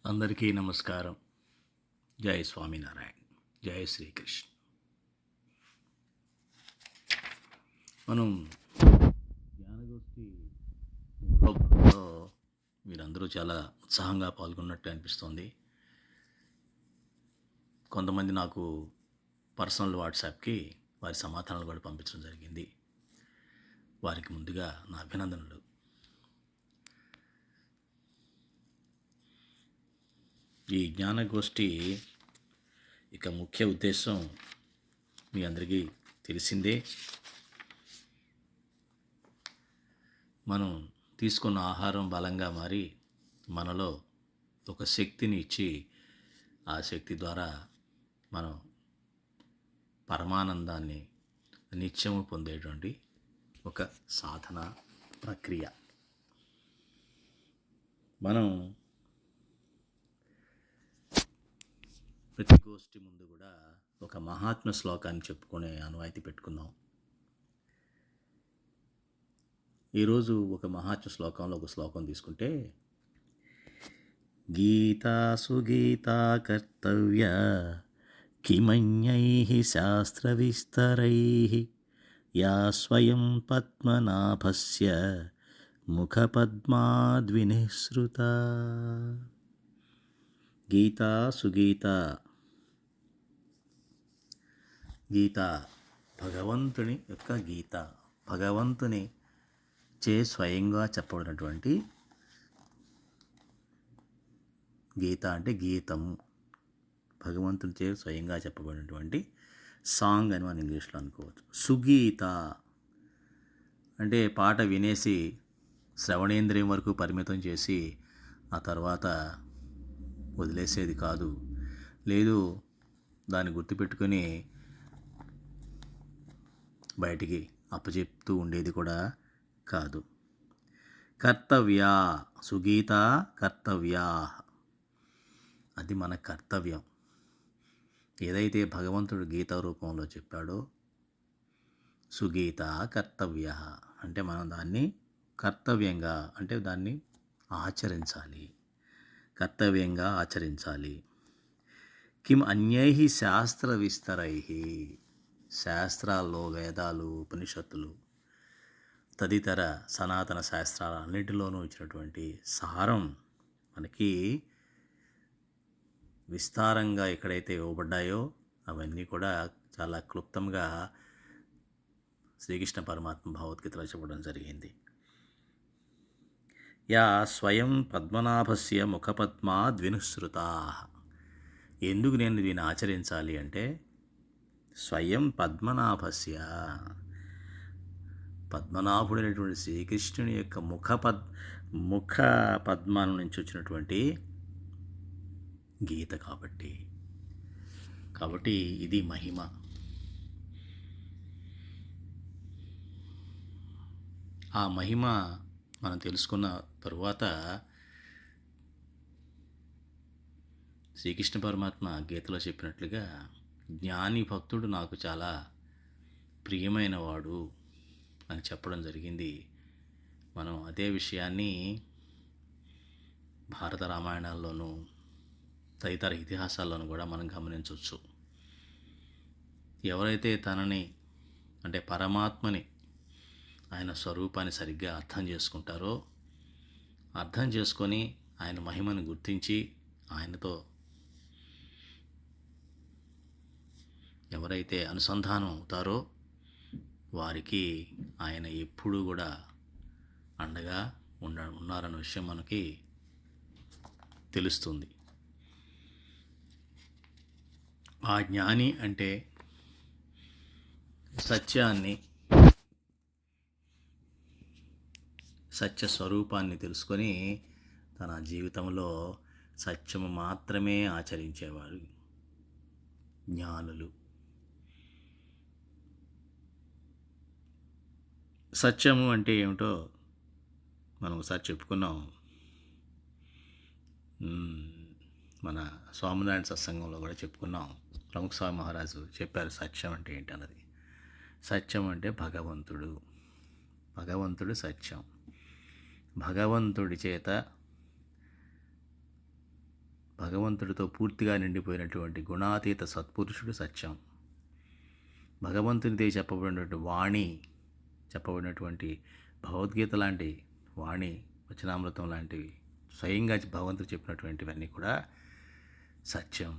అందరికీ నమస్కారం. జై స్వామినారాయణ. జై శ్రీకృష్ణ. మనం జ్ఞానగోష్ఠి మూడో భాగంలో మీరందరూ చాలా ఉత్సాహంగా పాల్గొన్నట్టు అనిపిస్తోంది. కొంతమంది నాకు పర్సనల్ వాట్సాప్కి వారి సమాధానాలు కూడా పంపించడం జరిగింది. వారికి ముందుగా నా అభినందనలు. ఈ జ్ఞానగోష్ఠి ఇక ముఖ్య ఉద్దేశం మీ అందరికీ తెలిసిందే. మనం తీసుకున్న ఆహారం బలంగా మారి మనలో ఒక శక్తిని ఇచ్చి ఆ శక్తి ద్వారా మనం పరమానందాన్ని నిత్యము పొందేటువంటి ఒక సాధన ప్రక్రియ. మనం ప్రతి గోష్ఠి ముందు కూడా ఒక మహాత్మ శ్లోకాన్ని చెప్పుకునే అనువాయితీ పెట్టుకుందాం. ఈరోజు ఒక మహాత్మ శ్లోకంలో ఒక శ్లోకం తీసుకుంటే, గీతా సుగీతా కర్తవ్య కిమన్యైః శాస్త్రవిస్తరైః యా స్వయం పద్మనాభస్య ముఖపద్మాద్వినిసృతా. గీతా సుగీత. గీత భగవంతుని యొక్క గీత, భగవంతుని చే స్వయంగా చెప్పబడినటువంటి గీత అంటే గీతము, భగవంతుని చే స్వయంగా చెప్పబడినటువంటి సాంగ్ అని మనం ఇంగ్లీష్లో అనుకోవచ్చు. సుగీత అంటే పాట వినేసి శ్రవణేంద్రియం వరకు పరిమితం చేసి ఆ తర్వాత వదిలేసేది కాదు, లేదు దాన్ని గుర్తుపెట్టుకొని బయటికి అప్పచెప్తూ ఉండేది కూడా కాదు. కర్తవ్య, సుగీత కర్తవ్య, అది మన కర్తవ్యం. ఏదైతే భగవంతుడు గీత రూపంలో చెప్పాడో సుగీత కర్తవ్య అంటే మనం దాన్ని కర్తవ్యంగా, అంటే దాన్ని ఆచరించాలి, కర్తవ్యంగా ఆచరించాలి. కిం అన్యైః శాస్త్ర విస్తరైః, శాస్త్రాల్లో వేదాలు, ఉపనిషత్తులు తదితర సనాతన శాస్త్రాలన్నిటిలోనూ ఇచ్చినటువంటి సారం మనకి విస్తారంగా ఎక్కడైతే ఇవ్వబడ్డాయో అవన్నీ కూడా చాలా క్లుప్తంగా శ్రీకృష్ణ పరమాత్మ భగవద్గీతలో చెప్పడం జరిగింది. యా స్వయం పద్మనాభస్య ముఖపద్మాద్వినుసృతా. ఎందుకు నేను దీన్ని ఆచరించాలి అంటే, స్వయం పద్మనాభస్య, పద్మనాభుడైనటువంటి శ్రీకృష్ణుని యొక్క ముఖ పద్మానం నుంచి వచ్చినటువంటి గీత కాబట్టి ఇది మహిమ. ఆ మహిమ మనం తెలుసుకున్న తరువాత శ్రీకృష్ణ పరమాత్మ గీతలో చెప్పినట్లుగా జ్ఞాని భక్తుడు నాకు చాలా ప్రియమైన వాడు అని చెప్పడం జరిగింది. మనం అదే విషయాన్ని భారత రామాయణాల్లోనూ తదితర ఇతిహాసాల్లోనూ కూడా మనం గమనించవచ్చు. ఎవరైతే తనని అంటే పరమాత్మని, ఆయన స్వరూపాన్ని సరిగ్గా అర్థం చేసుకుంటారో, అర్థం చేసుకొని ఆయన మహిమను గుర్తించి ఆయనతో ఎవరైతే అనుసంధానం అవుతారో వారికి ఆయన ఎప్పుడూ కూడా అండగా ఉన్నారన్న విషయం మనకి తెలుస్తుంది. ఆ జ్ఞాని అంటే సత్యాన్ని, సత్య స్వరూపాన్ని తెలుసుకొని తన జీవితంలో సత్యము మాత్రమే ఆచరించేవారు జ్ఞానులు. సత్యము అంటే ఏమిటో మనం ఒకసారి చెప్పుకున్నాం. మన స్వామినారాయణ సత్సంగంలో కూడా చెప్పుకున్నాం. ప్రముఖ స్వామి మహారాజు చెప్పారు సత్యం అంటే ఏంటన్నది. సత్యం అంటే భగవంతుడు, భగవంతుడు సత్యం. భగవంతుడి చేత భగవంతుడితో పూర్తిగా నిండిపోయినటువంటి గుణాతీత సత్పురుషుడు సత్యం. భగవంతునిదే చెప్పబడినటువంటి వాణి, చెప్పబడినటువంటి భగవద్గీత లాంటి వాణి, వచనామృతం లాంటివి స్వయంగా భగవంతుడు చెప్పినటువంటివన్నీ కూడా సత్యం.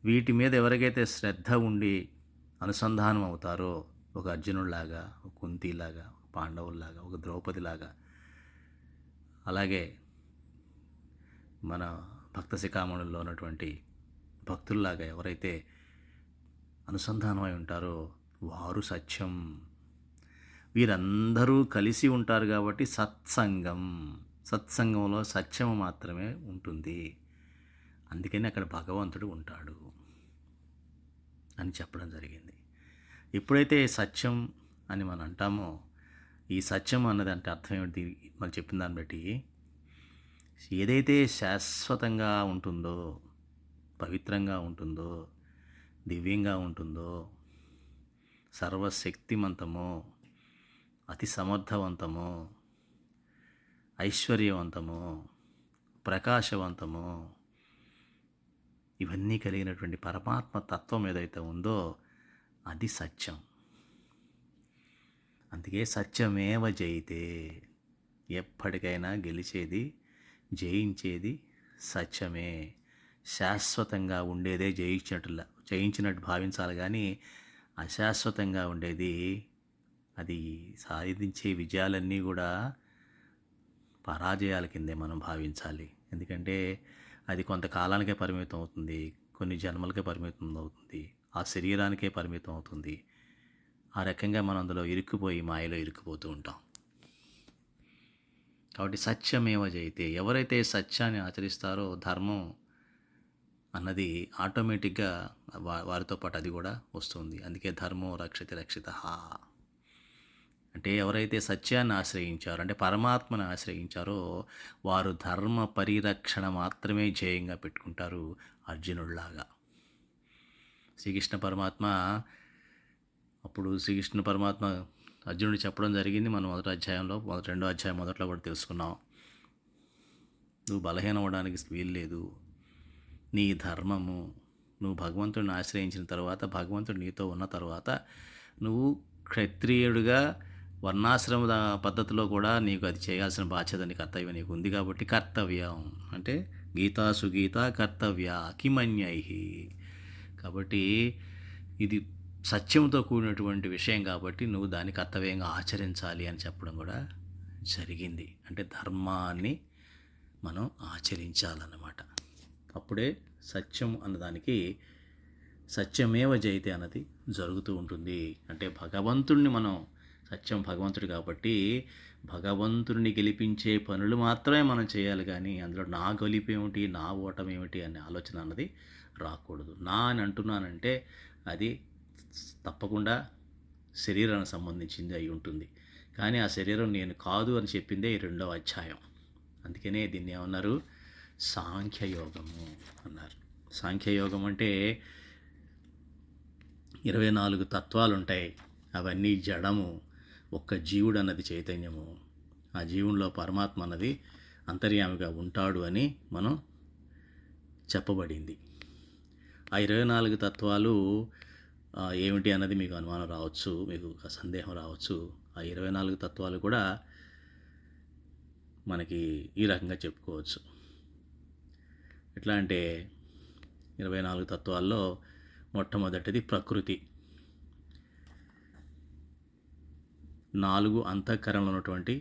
వీటి మీద ఎవరికైతే శ్రద్ధ ఉండి అనుసంధానం అవుతారో, ఒక అర్జునుడిలాగా, ఒక కుంతిలాగా, ఒక పాండవుల్లాగా, ఒక ద్రౌపదిలాగా, అలాగే మన భక్త శిఖామణుల్లో ఉన్నటువంటి భక్తుల్లాగా ఎవరైతే అనుసంధానమై ఉంటారో వారు సత్యం. వీరందరూ కలిసి ఉంటారు కాబట్టి సత్సంగం. సత్సంగంలో సత్యం మాత్రమే ఉంటుంది. అందుకని అక్కడ భగవంతుడు ఉంటాడు అని చెప్పడం జరిగింది. ఎప్పుడైతే సత్యం అని మనం అంటామో, ఈ సత్యం అన్నది అంటే అర్థం ఏమిటి మనం చెప్పిన దాన్ని బట్టి, ఏదైతే శాశ్వతంగా ఉంటుందో, పవిత్రంగా ఉంటుందో, దివ్యంగా ఉంటుందో, సర్వశక్తిమంతమో, అతి సమర్థవంతమో, ఐశ్వర్యవంతమో, ప్రకాశవంతమో, ఇవన్నీ కలిగినటువంటి పరమాత్మ తత్వం ఏదైతే ఉందో అది సత్యం. అందుకే సత్యమేవ జయితే, ఎప్పటికైనా గెలిచేది, జయించేది సత్యమే. శాశ్వతంగా ఉండేదే జయించినట్టు భావించాలి, కానీ అశాశ్వతంగా ఉండేది, అది సాధించే విజయాలన్నీ కూడా పరాజయాల కిందే మనం భావించాలి. ఎందుకంటే అది కొంతకాలానికే పరిమితం అవుతుంది, కొన్ని జన్మలకే పరిమితం అవుతుంది, ఆ శరీరానికే పరిమితం అవుతుంది. ఆ రకంగా మనం అందులో ఇరుక్కుపోయి మాయలో ఇరుక్కుపోతూ ఉంటాం. కాబట్టి సత్యమేవ జయితే, ఎవరైతే సత్యాన్ని ఆచరిస్తారో ధర్మం అన్నది ఆటోమేటిక్గా వారితో పాటు అది కూడా వస్తుంది. అందుకే ధర్మో రక్షతి రక్షితః అంటే ఎవరైతే సత్యాన్ని ఆశ్రయించారో, అంటే పరమాత్మను ఆశ్రయించారో వారు ధర్మ పరిరక్షణ మాత్రమే ధ్యేయంగా పెట్టుకుంటారు. అర్జునుడిలాగా శ్రీకృష్ణ పరమాత్మ అర్జునుడు చెప్పడం జరిగింది. మనం రెండో అధ్యాయం మొదట్లో కూడా తెలుసుకున్నాం. నువ్వు బలహీనం అవ్వడానికి వీలు లేదు. నీ ధర్మము, నువ్వు భగవంతుడిని ఆశ్రయించిన తర్వాత, భగవంతుడు నీతో ఉన్న తర్వాత, నువ్వు క్షత్రియుడిగా వర్ణాశ్రమ పద్ధతిలో కూడా నీకు అది చేయాల్సిన బాధ్యత, నీ కర్తవ్యం నీకు ఉంది. కాబట్టి కర్తవ్యం అంటే గీతా సుగీత కర్తవ్య కిమన్యై. కాబట్టి ఇది సత్యంతో కూడినటువంటి విషయం కాబట్టి నువ్వు దాన్ని కర్తవ్యంగా ఆచరించాలి అని చెప్పడం కూడా జరిగింది. అంటే ధర్మాన్ని మనం ఆచరించాలన్నమాట. అప్పుడే సత్యం అన్నదానికి సత్యమేవ జయితే అన్నది జరుగుతూ ఉంటుంది. అంటే భగవంతుడిని మనం, సత్యం భగవంతుడు కాబట్టి భగవంతుడిని గెలిపించే పనులు మాత్రమే మనం చేయాలి, కానీ అందులో నా గెలిపేమిటి, నా ఓటమి ఏమిటి అనే ఆలోచన అన్నది రాకూడదు. నా అని అంటున్నానంటే అది తప్పకుండా శరీరానికి సంబంధించింది అయి ఉంటుంది, కానీ ఆ శరీరం నేను కాదు అని చెప్పిందే ఈ 2వ అధ్యాయం. అందుకనే దీన్ని ఏమన్నారు, సాంఖ్యయోగము అన్నారు. సాంఖ్యయోగం అంటే 24 తత్వాలు ఉంటాయి, అవన్నీ జడము, ఒక్క జీవుడు అన్నది చైతన్యము. ఆ జీవునిలో పరమాత్మ అన్నది అంతర్యామిగా ఉంటాడు అని మనం చెప్పబడింది. ఆ 24 తత్వాలు ఏమిటి అన్నది మీకు అనుమానం రావచ్చు, మీకు ఒక సందేహం రావచ్చు. ఆ 24 తత్వాలు కూడా మనకి ఈ రకంగా చెప్పుకోవచ్చు. ఎట్లా అంటే 24 తత్వాల్లో మొట్టమొదటిది ప్రకృతి. 4 అంతఃకరణలో ఉన్నటువంటి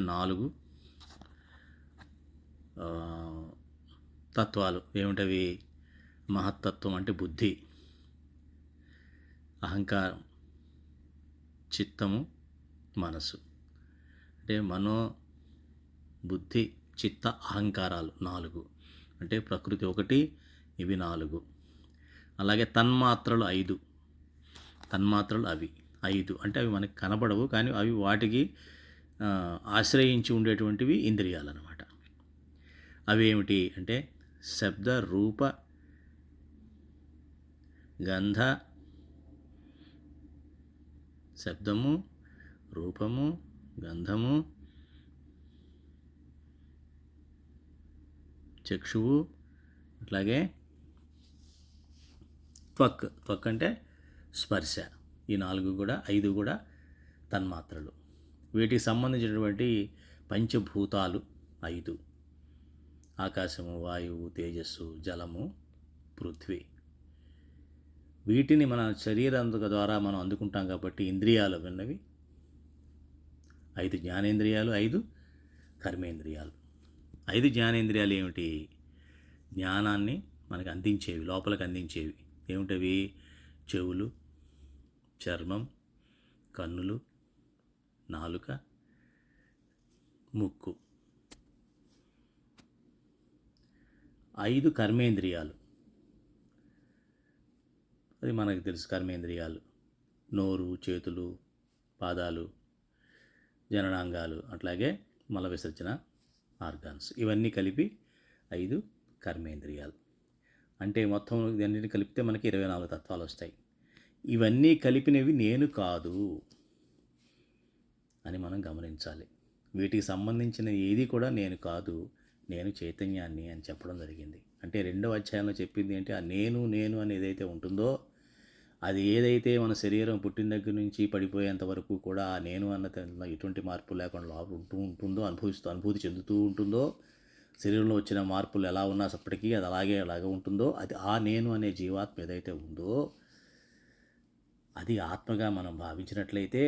4 తత్వాలు ఏమిటవి? మహత్తత్వం అంటే బుద్ధి, అహంకారం, చిత్తము, మనసు. అంటే మనో, బుద్ధి, చిత్త, అహంకారాలు 4. అంటే ప్రకృతి 1, ఇవి 4. అలాగే తన్మాత్రలు 5. తన్మాత్రలు అవి 5 అంటే అవి మనకి కనబడవు, కానీ అవి వాటికి ఆశ్రయించి ఉండేటువంటివి ఇంద్రియాలు అన్నమాట. అవి ఏమిటి అంటే శబ్ద, రూప, గంధ, శబ్దము, రూపము, గంధము, చక్షువు, అట్లాగే త్వక్ అంటే స్పర్శ. ఈ 4 కూడా 5 కూడా తన్మాత్రలు. వీటికి సంబంధించినటువంటి పంచభూతాలు 5: ఆకాశము, వాయువు, తేజస్సు, జలము, పృథ్వీ. వీటిని మన శరీరం ద్వారా మనం అందుకుంటాం కాబట్టి ఇంద్రియాలు విన్నవి 5 జ్ఞానేంద్రియాలు, 5 కర్మేంద్రియాలు. 5 జ్ఞానేంద్రియాలు ఏమిటి? జ్ఞానాన్ని మనకు అందించేవి, లోపలికి అందించేవి. ఏమిటవి? చెవులు, చర్మం, కన్నులు, నాలుక, ముక్కు. 5 కర్మేంద్రియాలు. అది మనకు తెలుసు. కర్మేంద్రియాలు నోరు, చేతులు, పాదాలు, జననాంగాలు, అట్లాగే మల విసర్జన ఆర్గాన్స్. ఇవన్నీ కలిపి 5 కర్మేంద్రియాలు. అంటే మొత్తం ఇవన్నీ కలిపితే మనకి 24 తత్వాలు వస్తాయి. ఇవన్నీ కలిపినవి నేను కాదు అని మనం గమనించాలి. వీటికి సంబంధించిన ఏది కూడా నేను కాదు, నేను చైతన్యాన్ని అని చెప్పడం జరిగింది. అంటే 2వ అధ్యాయంలో చెప్పింది ఏంటి? ఆ నేను అని ఏదైతే ఉంటుందో, అది ఏదైతే మన శరీరం పుట్టిన దగ్గర నుంచి పడిపోయేంత వరకు కూడా ఆ నేను అన్న ఎటువంటి మార్పు లేకుండా లోపల ఉంటుందో, అనుభూతి చెందుతూ ఉంటుందో, శరీరంలో వచ్చిన మార్పులు ఎలా ఉన్నప్పటికీ అది అలాగే ఉంటుందో, అది ఆ నేను అనే జీవాత్మ ఏదైతే ఉందో, అది ఆత్మగా మనం భావించినట్లయితే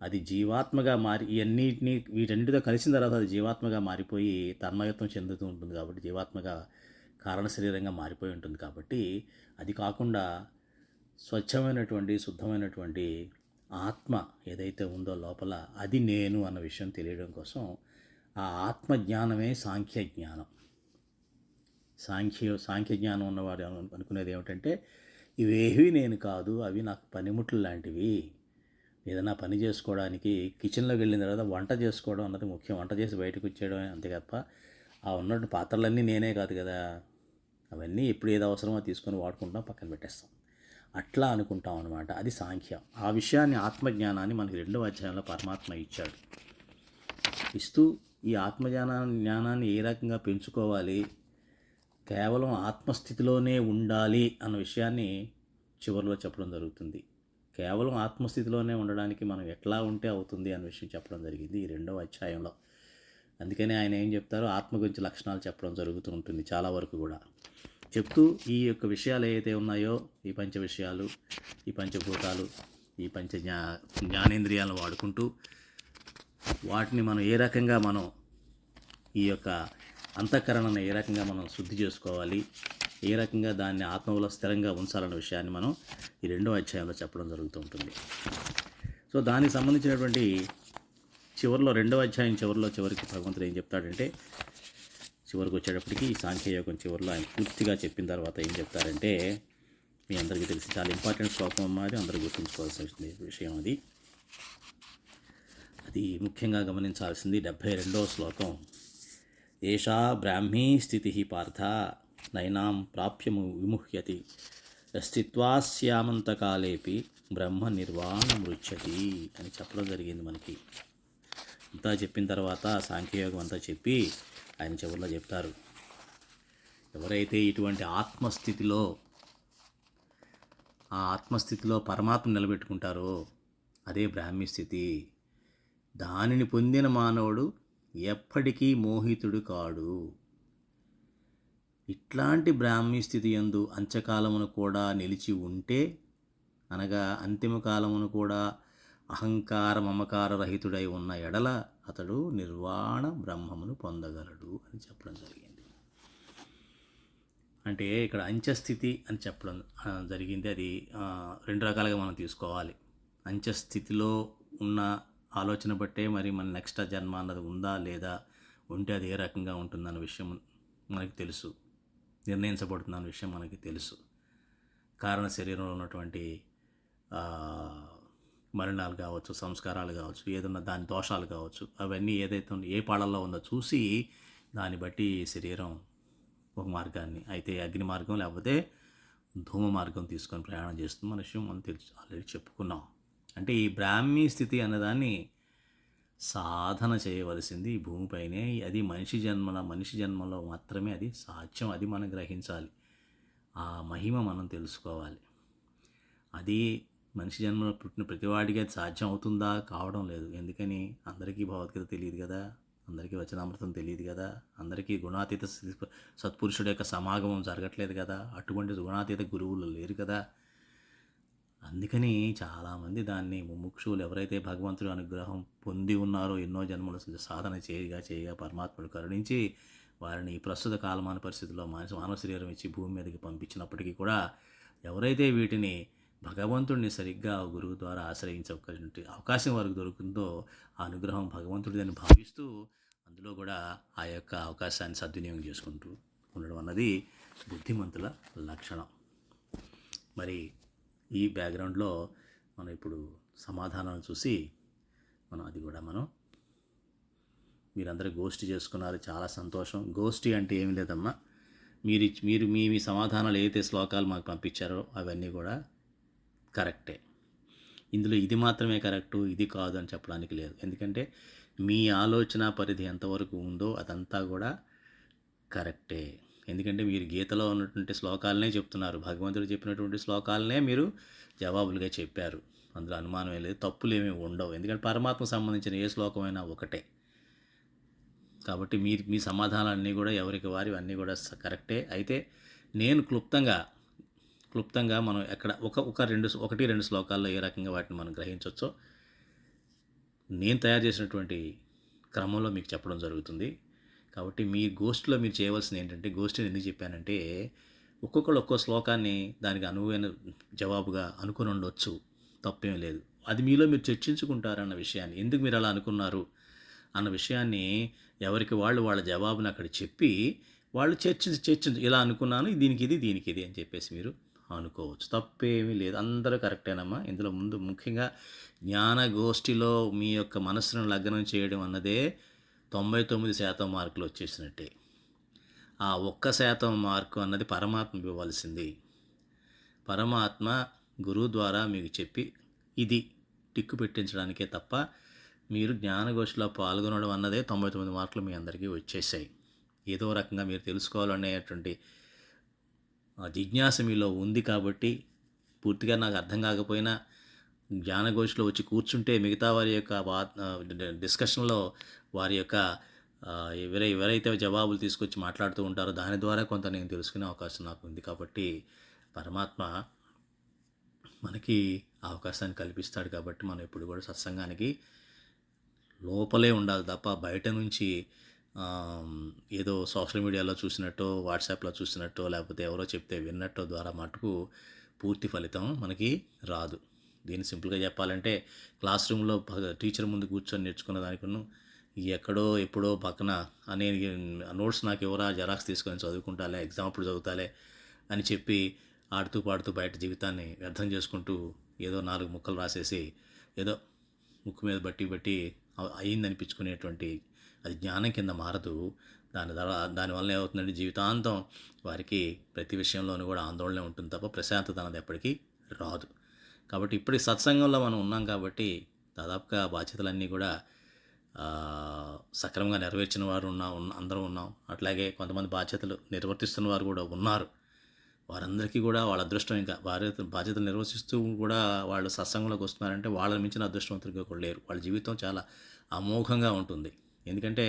అది జీవాత్మగా మారి వీటన్నిటితో కలిసిన తర్వాత అది జీవాత్మగా మారిపోయి తన్మయత్వం చెందుతూ ఉంటుంది. కాబట్టి జీవాత్మగా కారణ శరీరంగా మారిపోయి ఉంటుంది. కాబట్టి అది కాకుండా స్వచ్ఛమైనటువంటి, శుద్ధమైనటువంటి ఆత్మ ఏదైతే ఉందో లోపల, అది నేను అన్న విషయం తెలియడం కోసం ఆ ఆత్మజ్ఞానమే సాంఖ్యజ్ఞానం. సాంఖ్యజ్ఞానం ఉన్నవాడు అనుకునేది ఏమిటంటే, ఇవేవి నేను కాదు, అవి నాకు పనిముట్లు లాంటివి. ఏదైనా పని చేసుకోవడానికి కిచెన్లోకి వెళ్ళిన తర్వాత వంట చేసుకోవడం అన్నది ముఖ్యం. వంట చేసి బయటకు వచ్చేయడమే, అంతే తప్ప ఆ ఉన్నట్టు పాత్రలన్నీ నేనే కాదు కదా. అవన్నీ ఎప్పుడు ఏది అవసరమో తీసుకొని వాడుకుంటాం, పక్కన పెట్టేస్తాం. అట్లా అనుకుంటాం అనమాట. అది సాంఖ్యం. ఆ విషయాన్ని, ఆత్మజ్ఞానాన్ని మనకి 2వ అధ్యాయంలో పరమాత్మ ఇచ్చాడు. ఇస్తూ ఈ జ్ఞానాన్ని ఏ రకంగా పెంచుకోవాలి, కేవలం ఆత్మస్థితిలోనే ఉండాలి అన్న విషయాన్ని చివరిలో చెప్పడం జరుగుతుంది. కేవలం ఆత్మస్థితిలోనే ఉండడానికి మనం ఎట్లా ఉంటే అవుతుంది అన్న విషయం చెప్పడం జరిగింది ఈ 2వ అధ్యాయంలో. అందుకనే ఆయన ఏం చెప్తారో ఆత్మ గురించి లక్షణాలు చెప్పడం జరుగుతూ ఉంటుంది చాలా వరకు కూడా. చెప్తూ ఈ యొక్క విషయాలు ఏవైతే ఉన్నాయో, ఈ పంచ విషయాలు, ఈ పంచభూతాలు, ఈ జ్ఞానేంద్రియాలను వాడుకుంటూ వాటిని మనం ఏ రకంగా మనం ఈ యొక్క అంతఃకరణను ఏ రకంగా మనం శుద్ధి చేసుకోవాలి, ఏ రకంగా దాన్ని ఆత్మలో స్థిరంగా ఉంచాలన్న విషయాన్ని మనం ఈ 2వ అధ్యాయంలో చెప్పడం జరుగుతూ ఉంటుంది. సో దానికి సంబంధించినటువంటి చివరిలో 2వ అధ్యాయం చివరికి భగవంతుడు ఏం చెప్తాడంటే, చివరికి వచ్చేటప్పటికి ఈ సాంఖ్యయోగం చివరిలో ఆయన పూర్తిగా చెప్పిన తర్వాత ఏం చెప్తారంటే, మీ అందరికీ తెలిసి చాలా ఇంపార్టెంట్ శ్లోకం అన్నది అందరూ గుర్తుంచుకోవాల్సిన విషయం. అది ముఖ్యంగా గమనించాల్సింది 72వ శ్లోకం. ఏషా బ్రాహ్మీ స్థితి పార్థ నైనాం ప్రాప్యము విముహ్యతి అస్తిత్వాస్యామంతకాలేపి బ్రహ్మ నిర్వాణమృచ్యతి అని చెప్పడం జరిగింది మనకి. అంతా చెప్పిన తర్వాత సాంఖ్యయోగం అంతా చెప్పి ఆయన చివరిలో చెప్తారు, ఎవరైతే ఇటువంటి ఆత్మస్థితిలో పరమాత్మ నిలబెట్టుకుంటారో అదే బ్రాహ్మీ స్థితి. దానిని పొందిన మానవుడు ఎప్పటికీ మోహితుడు కాడు. ఇట్లాంటి బ్రాహ్మీ స్థితి యందు అంత్యకాలమును కూడా నిలిచి ఉంటే, అనగా అంతిమ కాలమును కూడా అహంకార మమకార రహితుడై ఉన్న ఎడల అతడు నిర్వాణ బ్రహ్మమును పొందగలడు అని చెప్పడం జరిగింది. అంటే ఇక్కడ అంత్యస్థితి అని చెప్పడం జరిగింది. అది 2 రకాలుగా మనం తీసుకోవాలి. అంత్యస్థితిలో ఉన్న ఆలోచన బట్టే మరి మన నెక్స్ట్ జన్మ అన్నది ఉందా లేదా, ఉంటే అది ఏ రకంగా ఉంటుందన్న విషయం మనకి తెలుసు, నిర్ణయించబడుతుందన్న విషయం మనకి తెలుసు. కారణ శరీరంలో ఉన్నటువంటి మలినాలు కావచ్చు, సంస్కారాలు కావచ్చు, ఏదన్నా దాని దోషాలు కావచ్చు, అవన్నీ ఏదైతే ఏ పాళల్లో ఉందో చూసి దాన్ని బట్టి శరీరం ఒక మార్గాన్ని, అయితే అగ్ని మార్గం లేకపోతే ధూమ మార్గం తీసుకొని ప్రయాణం చేస్తుంది. మన విషయం మనం తెలుసు, ఆల్రెడీ చెప్పుకున్నాం. అంటే ఈ బ్రాహ్మీ స్థితి అన్నదాన్ని సాధన చేయవలసింది ఈ భూమిపైనే. అది మనిషి జన్మలో మాత్రమే అది సాధ్యం. అది మనం గ్రహించాలి. ఆ మహిమ మనం తెలుసుకోవాలి. అది మనిషి జన్మలో పుట్టిన ప్రతివాడికి అది సాధ్యం అవుతుందా? కావడం లేదు. ఎందుకని? అందరికీ భగవద్గీత తెలియదు కదా, అందరికీ వచనామృతం తెలియదు కదా, అందరికీ గుణాతీత సత్పురుషుడు యొక్క సమాగమం జరగట్లేదు కదా, అటువంటి గుణాతీత గురువులు లేరు కదా. అందుకని చాలామంది దాన్ని ముముక్షువులు ఎవరైతే భగవంతుడి అనుగ్రహం పొంది ఉన్నారో, ఎన్నో జన్మల సాధన చేయగా పరమాత్ముడు కరుణించి వారిని ఈ ప్రస్తుత కాలమాన పరిస్థితుల్లో మానవ శరీరం ఇచ్చి భూమి మీదకి పంపించినప్పటికీ కూడా ఎవరైతే వీటిని భగవంతుడిని సరిగ్గా గురువు ద్వారా ఆశ్రయించే అవకాశం వారికి దొరుకుతుందో ఆ అనుగ్రహం భగవంతుడిదని భావిస్తూ అందులో కూడా ఆ యొక్క అవకాశాన్ని సద్వినియోగం చేసుకుంటూ ఉండడం అన్నది బుద్ధిమంతుల లక్షణం. మరి ఈ బ్యాక్గ్రౌండ్లో మనం ఇప్పుడు సమాధానాలు చూసి అది కూడా మీరందరూ గోష్ఠి చేసుకున్నారు, చాలా సంతోషం. గోష్ఠి అంటే ఏమి లేదమ్మా, మీరు మీ మీ సమాధానాలు ఏదైతే శ్లోకాలు మాకు పంపించారో అవన్నీ కూడా కరెక్టే. ఇందులో ఇది మాత్రమే కరెక్టు, ఇది కాదు అని చెప్పడానికి లేదు. ఎందుకంటే మీ ఆలోచన పరిధి ఎంతవరకు ఉందో అదంతా కూడా కరెక్టే. ఎందుకంటే మీరు గీతలో ఉన్నటువంటి శ్లోకాలనే చెప్తున్నారు, భగవంతుడు చెప్పినటువంటి శ్లోకాలనే మీరు జవాబులుగా చెప్పారు. అందులో అనుమానమే లేదు, తప్పులు ఏమీ ఉండవు. ఎందుకంటే పరమాత్మకు సంబంధించిన ఏ శ్లోకమైనా ఒకటే. కాబట్టి మీ సమాధానాలన్నీ కూడా ఎవరికి వారి అన్నీ కూడా కరెక్టే. అయితే నేను క్లుప్తంగా మనం ఎక్కడ ఒకటి రెండు శ్లోకాల్లో ఏ రకంగా వాటిని మనం గ్రహించవచ్చో నేను తయారు చేసినటువంటి క్రమంలో మీకు చెప్పడం జరుగుతుంది. కాబట్టి మీ గోష్ఠిలో మీరు చేయవలసింది ఏంటంటే, గోష్ఠిని ఎందుకు చెప్పానంటే, ఒక్కొక్కరు ఒక్కో శ్లోకాన్ని దానికి అనువైన జవాబుగా అనుకుని ఉండొచ్చు, తప్పేం లేదు. అది మీలో మీరు చర్చించుకుంటారన్న విషయాన్ని, ఎందుకు మీరు అలా అనుకున్నారు అన్న విషయాన్ని ఎవరికి వాళ్ళ జవాబుని అక్కడ చెప్పి వాళ్ళు చర్చించు ఇలా అనుకున్నాను, దీనికి ఇది అని చెప్పేసి మీరు అనుకోవచ్చు, తప్పేమీ లేదు. అందరూ కరెక్టేనమ్మా. ఇందులో ముఖ్యంగా జ్ఞానగోష్ఠిలో మీ యొక్క మనస్సును లగ్నం చేయడం అన్నదే 99% మార్కులు వచ్చేసినట్టే. ఆ 1% మార్కు అన్నది పరమాత్మ ఇవ్వవలసింది. పరమాత్మ గురువు ద్వారా మీకు చెప్పి ఇది టిక్కు పెట్టించడానికే తప్ప మీరు జ్ఞానగోష్ఠిలో పాల్గొనడం అన్నదే 99 మార్కులు మీ అందరికీ వచ్చేసాయి. ఏదో రకంగా మీరు తెలుసుకోవాలనేటువంటి జిజ్ఞాస మీలో ఉంది కాబట్టి, పూర్తిగా నాకు అర్థం కాకపోయినా జ్ఞానగోష్ఠిలో వచ్చి కూర్చుంటే మిగతా వారి యొక్క డిస్కషన్లో వారి యొక్క ఎవరైతే జవాబులు తీసుకొచ్చి మాట్లాడుతూ ఉంటారో దాని ద్వారా కొంత నేను తెలుసుకునే అవకాశం నాకు ఉంది. కాబట్టి పరమాత్మ మనకి ఆ అవకాశాన్ని కల్పిస్తాడు. కాబట్టి మనం ఎప్పుడు కూడా సత్సంగానికి లోపలే ఉండాలి తప్ప బయట నుంచి ఏదో సోషల్ మీడియాలో చూసినట్టో, వాట్సాప్లో చూసినట్టో, లేకపోతే ఎవరో చెప్తే విన్నట్టో ద్వారా మటుకు పూర్తి ఫలితం మనకి రాదు. దీన్ని సింపుల్గా చెప్పాలంటే, క్లాస్ రూమ్లో టీచర్ ముందు కూర్చొని నేర్చుకున్న దానికన్నా ఎక్కడో ఎప్పుడో పక్కన నేను నోట్స్ నాకు ఎవరా జెరాక్స్ తీసుకొని చదువుకుంటాలే, ఎగ్జామ్ అప్పుడు చదువుతాలే అని చెప్పి ఆడుతూ పాడుతూ బయట జీవితాన్ని వ్యర్థం చేసుకుంటూ ఏదో 4 ముక్కలు రాసేసి ఏదో ముక్కు మీద బట్టి అయిందనిపించుకునేటువంటి అది జ్ఞానం కింద మారదు. దానివల్ల ఏమవుతుందంటే జీవితాంతం వారికి ప్రతి విషయంలోనూ కూడా ఆందోళన ఉంటుంది తప్ప ప్రశాంతత అన్నది ఎప్పటికీ రాదు. కాబట్టి ఇప్పటి సత్సంగంలో మనం ఉన్నాం కాబట్టి దాదాపుగా బాధ్యతలన్నీ కూడా సక్రమంగా నెరవేర్చిన వారు అందరూ ఉన్నాం. అట్లాగే కొంతమంది బాధ్యతలు నిర్వర్తిస్తున్న వారు కూడా ఉన్నారు. వారందరికీ కూడా వాళ్ళ అదృష్టం, ఇంకా బాధ్యతలు నిర్వర్తిస్తూ కూడా వాళ్ళు సత్సంగంలోకి వస్తున్నారంటే వాళ్ళని మించిన అదృష్టవంతులుగా కూడా లేరు. వాళ్ళ జీవితం చాలా అమోఘంగా ఉంటుంది. ఎందుకంటే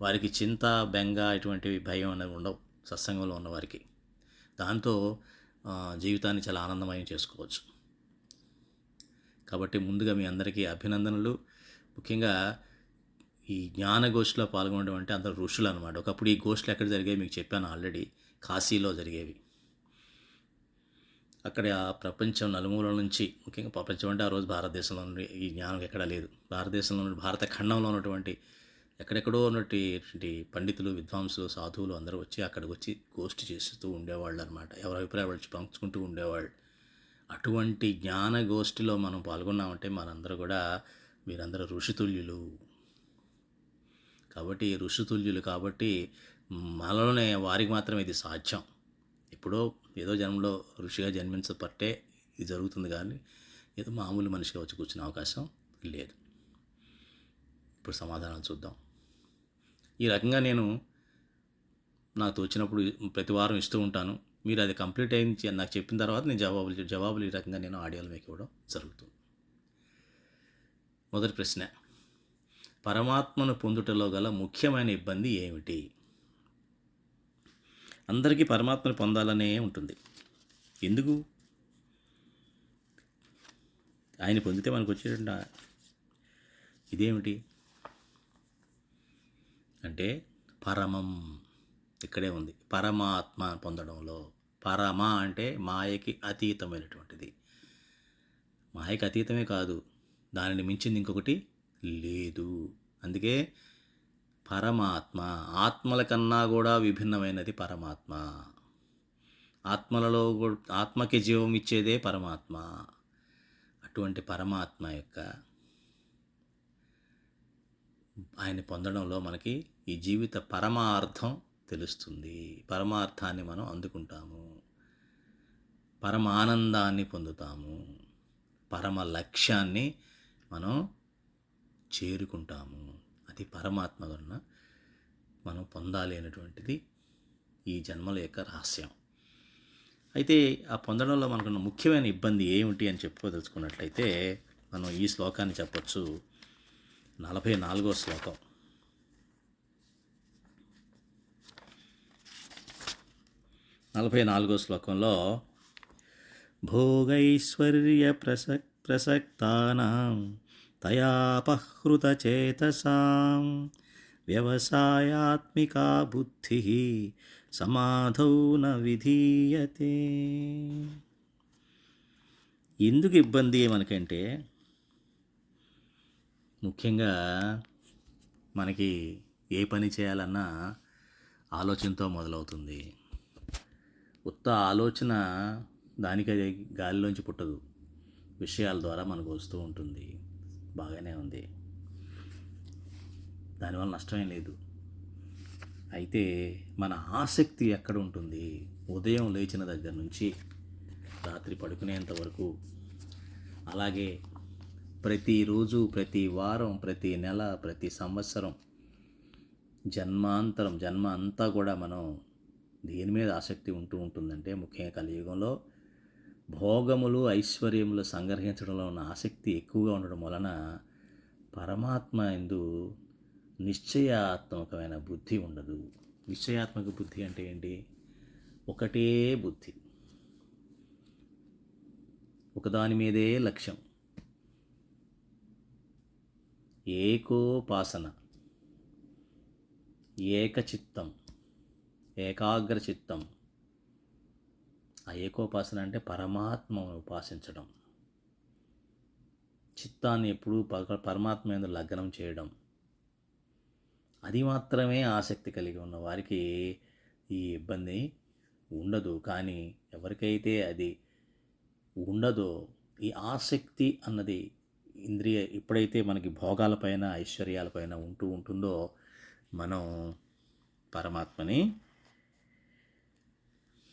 వారికి చింత, బెంగ, ఇటువంటివి భయం అనేవి ఉండవు సత్సంగంలో ఉన్నవారికి. దాంతో జీవితాన్ని చాలా ఆనందమయం చేసుకోవచ్చు. కాబట్టి ముందుగా మీ అందరికీ అభినందనలు. ముఖ్యంగా ఈ జ్ఞానగోష్ఠిలో పాల్గొనడం అంటే అందరూ ఋషులు అనమాట. ఒకప్పుడు ఈ గోష్ఠులు ఎక్కడ జరిగేవి మీకు చెప్పాను ఆల్రెడీ, కాశీలో జరిగేవి. అక్కడ ప్రపంచం నలుమూలల నుంచి, ముఖ్యంగా ప్రపంచం అంటే ఆ రోజు భారతదేశంలో ఈ జ్ఞానం ఎక్కడా లేదు. భారతదేశంలో భారత ఖండంలో ఉన్నటువంటి ఎక్కడెక్కడో ఉన్నటువంటి పండితులు, విద్వాంసులు, సాధువులు అందరూ వచ్చి అక్కడికి వచ్చి గోష్ఠి చేస్తూ ఉండేవాళ్ళు అనమాట. ఎవరి అభిప్రాయాలు వచ్చి పంచుకుంటూ ఉండేవాళ్ళు. అటువంటి జ్ఞాన గోష్ఠిలో మనం పాల్గొన్నామంటే మనందరూ కూడా మీరందరూ ఋషితుల్యులు. కాబట్టి ఋషితుల్యులు కాబట్టి మనలోనే వారికి మాత్రమే ఇది సాధ్యం. ఎప్పుడో ఏదో జన్మలో ఋషిగా జన్మించబట్టే ఇది జరుగుతుంది, కానీ ఏదో మామూలు మనిషిగా వచ్చి కూర్చునే అవకాశం లేదు. ఇప్పుడు సమాధానం చూద్దాం. ఈ రకంగా నేను నాకు తోచినప్పుడు ప్రతి వారం ఇస్తూ ఉంటాను. మీరు అది కంప్లీట్ అయింది నాకు చెప్పిన తర్వాత నేను జవాబులు ఈ రకంగా నేను ఆడియోలు మీకు ఇవ్వడం జరుగుతుంది. మొదటి ప్రశ్న, పరమాత్మను పొందుటలో గల ముఖ్యమైన ఇబ్బంది ఏమిటి? అందరికీ పరమాత్మను పొందాలనే ఉంటుంది. ఎందుకు? ఆయన పొందితే మనకు వచ్చేట ఇదేమిటి అంటే పరమం ఇక్కడే ఉంది. పరమాత్మ పొందడంలో పరమ అంటే మాయకి అతీతమైనటువంటిది. మాయకి అతీతమే కాదు, దానిని మించింది ఇంకొకటి లేదు. అందుకే పరమాత్మ ఆత్మల కన్నా కూడా విభిన్నమైనది పరమాత్మ. ఆత్మలలో ఆత్మకి జీవం ఇచ్చేదే పరమాత్మ. అటువంటి పరమాత్మ యొక్క ఆయన పొందడంలో మనకి ఈ జీవిత పరమార్థం తెలుస్తుంది. పరమార్థాన్ని మనం అందుకుంటాము, పరమానందాన్ని పొందుతాము, పరమ లక్ష్యాన్ని మనం చేరుకుంటాము. అది పరమాత్మ వలన మనం పొందాలి అనేటువంటిది ఈ జన్మల యొక్క రహస్యం. అయితే ఆ పొందడంలో మనకున్న ముఖ్యమైన ఇబ్బంది ఏమిటి అని చెప్పుకోదలుచుకున్నట్లయితే మనం ఈ శ్లోకాన్ని చెప్పచ్చు. 44వ శ్లోకం. 44వ శ్లోకంలో భోగైశ్వర్య ప్రసక్తానాం తయాపహృతచేతసాం వ్యవసాయాత్మికా బుద్ధి సమాధౌ న విధీయతే. ఎందుకు ఇబ్బంది మనకంటే ముఖ్యంగా మనకి ఏ పని చేయాలన్నా ఆలోచనతో మొదలవుతుంది. ఉత్త ఆలోచన దానికి అది గాలిలోంచి పుట్టదు, విషయాల ద్వారా మనకు వస్తూ ఉంటుంది. బాగానే ఉంది, దానివల్ల నష్టమేం లేదు. అయితే మన ఆసక్తి ఎక్కడ ఉంటుంది? ఉదయం లేచిన దగ్గర నుంచి రాత్రి పడుకునేంత వరకు, అలాగే ప్రతిరోజు, ప్రతి వారం, ప్రతి నెల, ప్రతి సంవత్సరం, జన్మ అంతా కూడా మనం దేని మీద ఆసక్తి ఉంటుందంటే ముఖ్యంగా కలియుగంలో భోగములు ఐశ్వర్యములు సంగ్రహించడంలో ఉన్న ఆసక్తి ఎక్కువగా ఉండడం వలన పరమాత్మ యందు నిశ్చయాత్మకమైన బుద్ధి ఉండదు. నిశ్చయాత్మక బుద్ధి అంటే ఏంటి? ఒకటే బుద్ధి, ఒకదాని మీదే లక్ష్యం, ఏకోపాసన, ఏకచిత్తం, ఏకాగ్రచిత్తం. ఆ ఏకోపాసన అంటే పరమాత్మను ఉపాసించడం, చిత్తాన్ని ఎప్పుడూ పరమాత్మ మీద లగ్నం చేయడం. అది మాత్రమే ఆసక్తి కలిగి ఉన్న వారికి ఈ ఇబ్బంది ఉండదు. కానీ ఎవరికైతే అది ఉండదో, ఈ ఆసక్తి అన్నది ఇంద్రియ ఎప్పుడైతే మనకి భోగాలపైన ఐశ్వర్యాలపైన ఉంటుందో మనం పరమాత్మని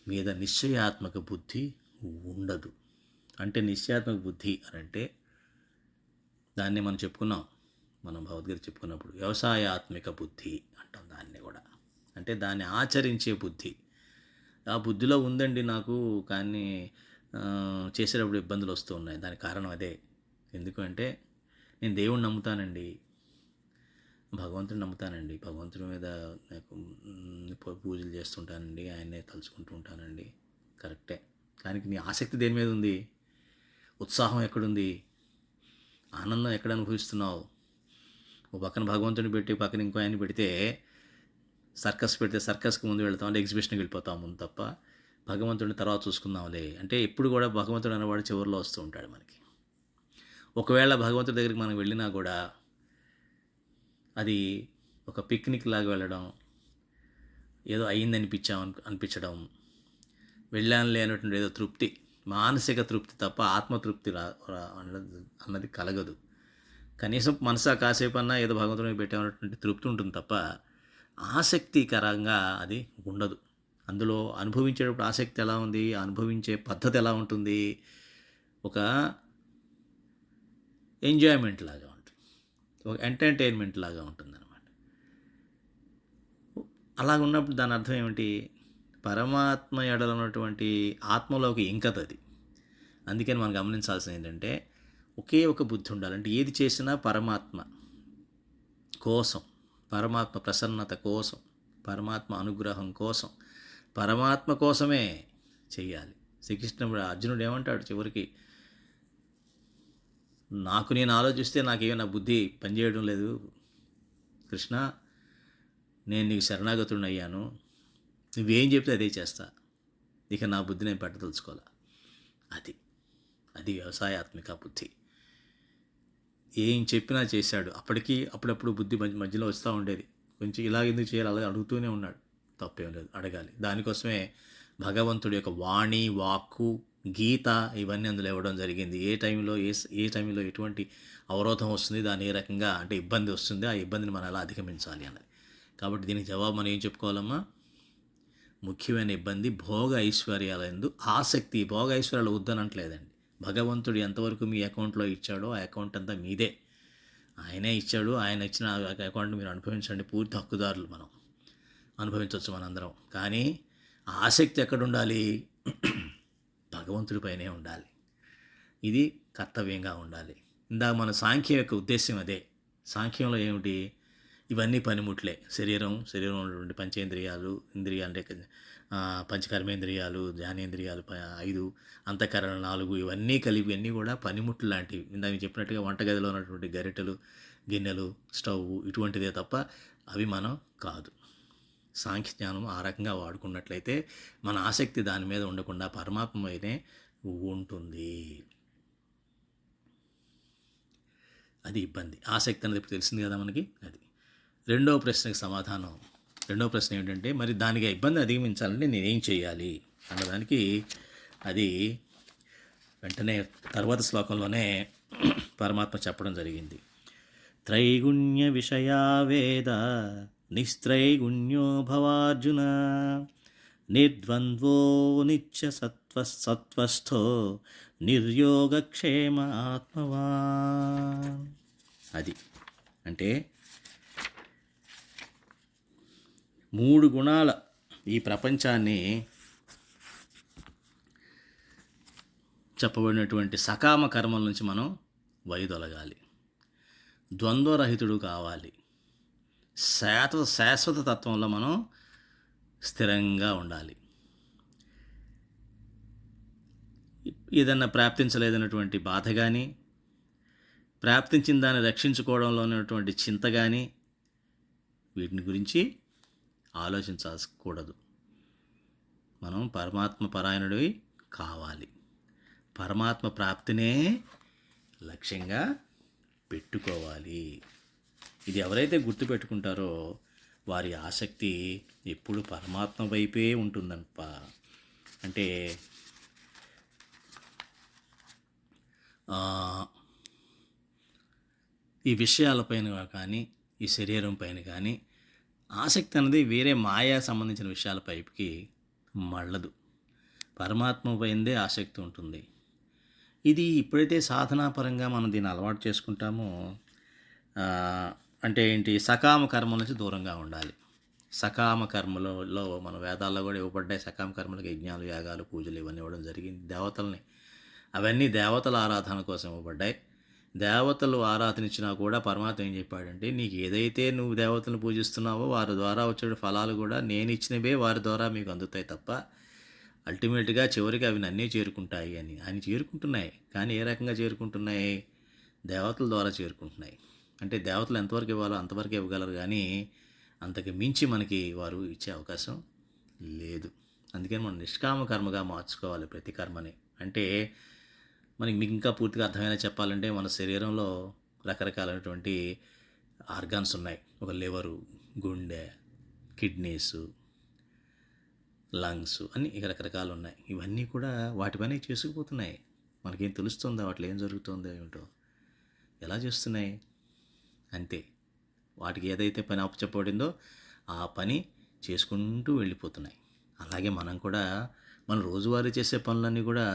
మీద నిశ్చయాత్మక బుద్ధి ఉండదు. అంటే నిశ్చయాత్మక బుద్ధి అని అంటే దాన్ని మనం చెప్పుకున్నాం, మనం భగవద్గీత చెప్పుకున్నప్పుడు వ్యవసాయాత్మిక బుద్ధి అంటాం దాన్ని కూడా. అంటే దాన్ని ఆచరించే బుద్ధి. ఆ బుద్ధిలో ఉందండి నాకు, కానీ చేసేటప్పుడు ఇబ్బందులు వస్తూ ఉన్నాయి. దానికి కారణం అదే. ఎందుకంటే నేను దేవుణ్ణి నమ్ముతానండి, భగవంతుని నమ్ముతానండి, భగవంతుడి మీద నాకు పూజలు చేస్తుంటానండి, ఆయన్నే తలుచుకుంటూ ఉంటానండి, కరెక్టే. కానీ నీ ఆసక్తి దేని మీద ఉంది? ఉత్సాహం ఎక్కడుంది? ఆనందం ఎక్కడ అనుభవిస్తున్నావు? ఓ పక్కన భగవంతుని పెట్టి పక్కన ఇంకో ఆయన పెడితే, సర్కస్ పెడితే సర్కస్కి ముందు వెళ్తాం, అంటే ఎగ్జిబిషన్కి వెళ్ళిపోతాం ముందు తప్ప భగవంతుడిని తర్వాత చూసుకుందాంలే అంటే ఎప్పుడు కూడా భగవంతుడు అనేవాడు చివరిలో వస్తూ ఉంటాడు మనకి. ఒకవేళ భగవంతుడి దగ్గరికి మనం వెళ్ళినా కూడా అది ఒక పిక్నిక్ లాగా వెళ్ళడం, ఏదో అయింది అనిపించడం, వెళ్ళానులే అనేటువంటి ఏదో తృప్తి, మానసిక తృప్తి తప్ప ఆత్మతృప్తి అన్నది కలగదు. కనీసం మనసా కాసేపు అన్నా ఏదో భగవంతుడిని పెట్టామన్నటువంటి తృప్తి ఉంటుంది తప్ప ఆసక్తికరంగా అది ఉండదు. అందులో అనుభవించేటప్పుడు ఆసక్తి ఎలా ఉంది, అనుభవించే పద్ధతి ఎలా ఉంటుంది? ఒక ఎంజాయ్మెంట్ లాగా ఉంటుంది. ఒక ఎంటర్టైన్మెంట్ లాగా ఉంటుందన్నమాట. అలాగ ఉన్నప్పుడు దాని అర్థం ఏమిటి? పరమాత్మ ఎడల ఉన్నటువంటి ఆత్మలోకి ఇంకదది. అందుకని మనం గమనించాల్సింది ఏంటంటే ఒకే ఒక బుద్ధి ఉండాలి. అంటే ఏది చేసినా పరమాత్మ కోసం, పరమాత్మ ప్రసన్నత కోసం, పరమాత్మ అనుగ్రహం కోసం, పరమాత్మ కోసమే చెయ్యాలి. శ్రీకృష్ణుడు అర్జునుడు ఏమంటాడు చివరికి, నాకు నేను ఆలోచిస్తే నాకేమో బుద్ధి పనిచేయడం లేదు కృష్ణ, నేను నీకు శరణాగతుడిని అయ్యాను, నువ్వేం చెప్తే అదే చేస్తా, ఇక నా బుద్ధి నేను పెట్టదలుచుకోవాలా. అది అది వ్యవసాయాత్మిక బుద్ధి. ఏం చెప్పినా చేశాడు. అప్పుడప్పుడు బుద్ధి మధ్యలో వస్తూ ఉండేది, కొంచెం ఇలా ఎందుకు చేయాలి, అలాగే అడుగుతూనే ఉన్నాడు. తప్పేం లేదు, అడగాలి. దానికోసమే భగవంతుడి యొక్క వాణి, వాక్కు, గీత ఇవన్నీ అందులో ఇవ్వడం జరిగింది. ఏ టైంలో ఎటువంటి అవరోధం వస్తుంది, దాని ఏ రకంగా అంటే ఇబ్బంది వస్తుంది, ఆ ఇబ్బందిని మనం ఎలా అధిగమించాలి అన్నది. కాబట్టి దీనికి జవాబు మనం ఏం చెప్పుకోవాలమ్మా? ముఖ్యమైన ఇబ్బంది భోగ ఐశ్వర్యాలందు ఆసక్తి. భోగ ఐశ్వర్యాలు వద్దనట్లేదండి. భగవంతుడు ఎంతవరకు మీ అకౌంట్లో ఇచ్చాడో ఆ అకౌంట్ అంతా మీదే. ఆయనే ఇచ్చాడు, ఆయన ఇచ్చిన అకౌంట్ మీరు అనుభవించండి. పూర్తి హక్కుదారులు మనం, అనుభవించవచ్చు మనందరం. కానీ ఆసక్తి ఎక్కడ ఉండాలి? భగవంతుడిపైనే ఉండాలి. ఇది కర్తవ్యంగా ఉండాలి. ఇందాక మన సాంఖ్యం యొక్క ఉద్దేశం అదే. సాంఖ్యంలో ఏమిటి? ఇవన్నీ పనిముట్లే. శరీరంలో ఉన్నటువంటి పంచేంద్రియాలు, ఇంద్రియాలు అంటే పంచకర్మేంద్రియాలు, జ్ఞానేంద్రియాలు 5, అంతఃకరణ 4, ఇవన్నీ కలిపి అన్నీ కూడా పనిముట్లు లాంటివి. ఇందాక చెప్పినట్టుగా వంటగదిలో ఉన్నటువంటి గరిటెలు, గిన్నెలు, స్టవ్ ఇటువంటిదే తప్ప అవి మనం కాదు. సాంఖ్య జ్ఞానం ఆ రకంగా వాడుకున్నట్లయితే మన ఆసక్తి దాని మీద ఉండకుండా పరమాత్మ మీదే ఉంటుంది. అది ఇబ్బంది. ఆసక్తి అనేది ఇప్పుడు తెలిసింది కదా మనకి. అది రెండవ ప్రశ్నకి సమాధానం. రెండవ ప్రశ్న ఏంటంటే, మరి దానికి ఇబ్బంది అధిగమించాలంటే నేనేం చేయాలి అన్నదానికి అది వెంటనే తర్వాత శ్లోకంలోనే పరమాత్మ చెప్పడం జరిగింది. త్రైగుణ్య విషయా వేద నిస్త్రైగుణ్యో భవార్జున నిర్ద్వంద్వో నిత్య సత్వస్థో నిర్యోగక్షేమ ఆత్మవాన్. అది అంటే 3 గుణాల ఈ ప్రపంచాన్ని చెప్పబడినటువంటి సకామ కర్మల నుంచి మనం వైదొలగాలి. ద్వంద్వరహితుడు కావాలి. శాశ్వత తత్వంలో మనం స్థిరంగా ఉండాలి. ఏదన్నా ప్రాప్తించలేదన్నటువంటి బాధ కానీ, ప్రాప్తించిన దాన్ని రక్షించుకోవడంలో ఉన్నటువంటి చింత కానీ, వీటిని గురించి ఆలోచించకూడదు. మనం పరమాత్మ పరాయణుడివి కావాలి. పరమాత్మ ప్రాప్తినే లక్ష్యంగా పెట్టుకోవాలి. ఇది ఎవరైతే గుర్తుపెట్టుకుంటారో వారి ఆసక్తి ఎప్పుడు పరమాత్మ వైపే ఉంటుందప్ప. అంటే ఈ విషయాలపైన కానీ, ఈ శరీరం పైన కానీ ఆసక్తి అనేది వేరే మాయా సంబంధించిన విషయాలపైకి మళ్ళదు. పరమాత్మ పైందే ఆసక్తి ఉంటుంది. ఇది ఎప్పుడైతే సాధనాపరంగా మనం దీన్ని అలవాటు చేసుకుంటామో అంటే ఏంటి, సకామ కర్మ నుంచి దూరంగా ఉండాలి. సకామ కర్మలలో మన వేదాల్లో కూడా ఇవ్వబడ్డాయి. సకామ కర్మలకు యజ్ఞాలు, యాగాలు, పూజలు ఇవన్నీ ఇవ్వడం జరిగింది. దేవతల్ని, అవన్నీ దేవతల ఆరాధన కోసం ఇవ్వబడ్డాయి. దేవతలు ఆరాధనించినా కూడా పరమాత్మ ఏం చెప్పాడంటే, నీకు ఏదైతే నువ్వు దేవతలను పూజిస్తున్నావో వారి ద్వారా వచ్చే ఫలాలు కూడా నేను ఇచ్చినవే వారి ద్వారా మీకు అందుతాయి తప్ప అల్టిమేట్గా చివరికి అవి నన్నే చేరుకుంటాయి అని. ఆయన చేరుకుంటున్నాయి, కానీ ఏ రకంగా చేరుకుంటున్నాయి? దేవతల ద్వారా చేరుకుంటున్నాయి. అంటే దేవతలు ఎంతవరకు ఇవ్వాలో అంతవరకు ఇవ్వగలరు, కానీ అంతకు మించి మనకి వారు ఇచ్చే అవకాశం లేదు. అందుకని మనం నిష్కామ కర్మగా మార్చుకోవాలి ప్రతి కర్మని. అంటే మీకు ఇంకా పూర్తిగా అర్థమైనా చెప్పాలంటే, మన శరీరంలో రకరకాలైనటువంటి ఆర్గాన్స్ ఉన్నాయి. ఒక లివరు, గుండె, కిడ్నీసు, లంగ్స్ అన్నీ ఇక రకరకాలు ఉన్నాయి. ఇవన్నీ కూడా వాటి పని చేసుకుపోతున్నాయి. మనకేం తెలుస్తుందా వాటిలో ఏం జరుగుతుందో ఏమిటో? ఎలా చేస్తున్నాయి? అంతే, వాటికి ఏదైతే పని అప్పచెప్పబడిందో ఆ పని చేసుకుంటూ వెళ్ళిపోతున్నాయి. అలాగే మనం కూడా మన రోజువారీ చేసే పనులన్నీ కూడా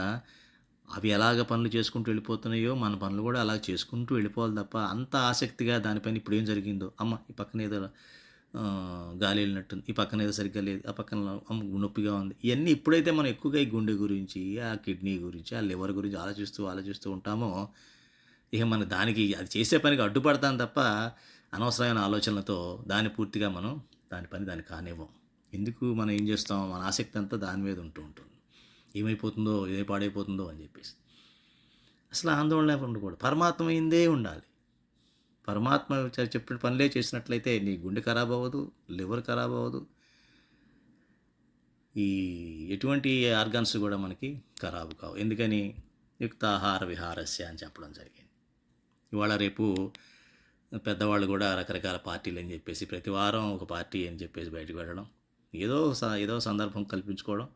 అవి ఎలాగ పనులు చేసుకుంటూ వెళ్ళిపోతున్నాయో మన పనులు కూడా అలా చేసుకుంటూ వెళ్ళిపోవాలి తప్ప అంత ఆసక్తిగా దానిపైన ఇప్పుడు ఏం జరిగిందో అమ్మ ఈ పక్కన ఏదో గాలి వెళ్ళినట్టుంది, ఈ పక్కన ఏదో సరిగ్గా లేదు, ఆ పక్కన అమ్మ నొప్పిగా ఉంది, ఇవన్నీ ఎప్పుడైతే మనం ఎక్కువగా ఈ గుండె గురించి ఆ కిడ్నీ గురించి ఆ లివర్ గురించి ఆలోచిస్తూ ఉంటామో ఇక మన దానికి అది చేసే పనికి అడ్డుపడతాం తప్ప అనవసరమైన ఆలోచనలతో దాన్ని పూర్తిగా మనం దాని పని దాన్ని కానివ్వం. ఎందుకు మనం ఏం చేస్తాం, మన ఆసక్తి అంతా దాని మీద ఉంటుంది. ఏమైపోతుందో ఏ పాడైపోతుందో అని చెప్పేసి అసలు ఆందోళన లేకుండా ఉండకూడదు, పరమాత్మ అయిందే ఉండాలి. పరమాత్మ చెప్పిన పనులే చేసినట్లయితే నీ గుండె ఖరాబ్ అవ్వదు, లివర్ ఖరాబ్ అవ్వదు, ఈ ఎటువంటి ఆర్గాన్స్ కూడా మనకి ఖరాబు కావు. ఎందుకని యుక్తాహార విహారస్య అని చెప్పడం జరిగింది. ఇవాళ రేపు పెద్దవాళ్ళు కూడా రకరకాల పార్టీలు అని చెప్పేసి ప్రతి వారం ఒక పార్టీ అని చెప్పేసి బయటకు వెళ్ళడం, ఏదో సందర్భం కల్పించుకోవడం,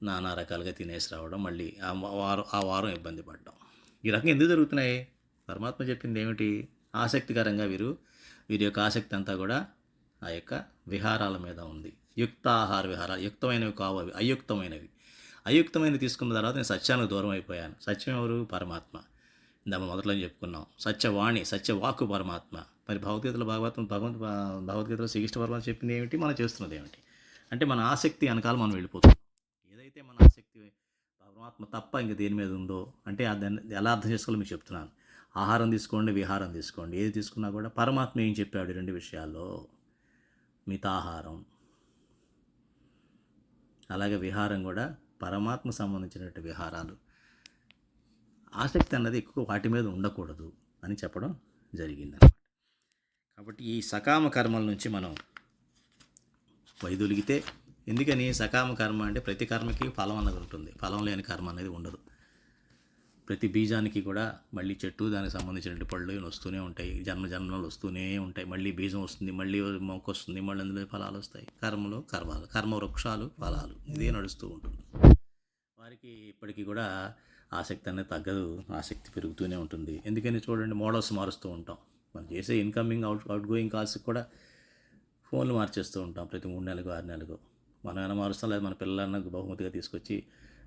నానా రకాలుగా తినేసి రావడం, మళ్ళీ ఆ వారం ఇబ్బంది పడడం, ఈ రకంగా ఎందుకు జరుగుతున్నాయి? పరమాత్మ చెప్పింది ఏమిటి? ఆసక్తికరంగా వీరి యొక్క ఆసక్తి అంతా కూడా ఆ యొక్క విహారాల మీద ఉంది. యుక్తాహార విహారాలు, యుక్తమైనవి కావు, అవి అయుక్తమైనవి తీసుకున్న తర్వాత నేను సత్యానికి దూరం అయిపోయాను. సత్యం ఎవరు? పరమాత్మ. ఇందాక మొదట్లో చెప్పుకున్నాం, సత్యవాణి సత్యవాక్కు పరమాత్మ. మరి భగవద్గీతలో శ్రీకృష్ణ పరమాత్మ చెప్పింది ఏమిటి, మనం చేస్తున్నది ఏమిటి అంటే మన ఆసక్తి వెనకాల మనం వెళ్ళిపోతున్నాం. ఏదైతే మన ఆసక్తి పరమాత్మ తప్ప ఇంక దేని మీద ఉందో అంటే దాన్ని ఎలా అర్థం చేసుకోవాలో మీకు చెప్తున్నాను. ఆహారం తీసుకోండి, విహారం తీసుకోండి, ఏది తీసుకున్నా కూడా పరమాత్మ ఏం చెప్పాడు రెండు విషయాల్లో? మితాహారం, అలాగే విహారం కూడా పరమాత్మ సంబంధించినటువంటి విహారాలు. ఆసక్తి అన్నది ఎక్కువ వాటి మీద ఉండకూడదు అని చెప్పడం జరిగిందన్నమాట. కాబట్టి ఈ సకామ కర్మల నుంచి మనం వైదొలిగితే, ఎందుకని సకామ కర్మ అంటే ప్రతి కర్మకి ఫలం అన్నది ఉంటుంది, ఫలం లేని కర్మ అనేది ఉండదు. ప్రతి బీజానికి కూడా మళ్ళీ చెట్టు దానికి సంబంధించిన పళ్ళు వస్తూనే ఉంటాయి, జన్మలు వస్తూనే ఉంటాయి, మళ్ళీ బీజం వస్తుంది, మళ్ళీ మొక్క వస్తుంది, మళ్ళీ అందులో ఫలాలు వస్తాయి. కర్మ వృక్షాలు, ఫలాలు, ఇదే నడుస్తూ ఉంటుంది. వారికి ఇప్పటికీ కూడా ఆసక్తి అనేది తగ్గదు, ఆసక్తి పెరుగుతూనే ఉంటుంది. ఎందుకని చూడండి, మోడల్స్ మారుస్తూ ఉంటాం. మనం చేసే ఇన్కమింగ్ అవుట్ గోయింగ్ కాల్స్కి కూడా ఫోన్లు మార్చేస్తూ ఉంటాం ప్రతి 3 నెలలకు 6 నెలలకు. మనం ఏమైనా మారుస్తాం, లేదా మన పిల్లలన్నా బహుమతిగా తీసుకొచ్చి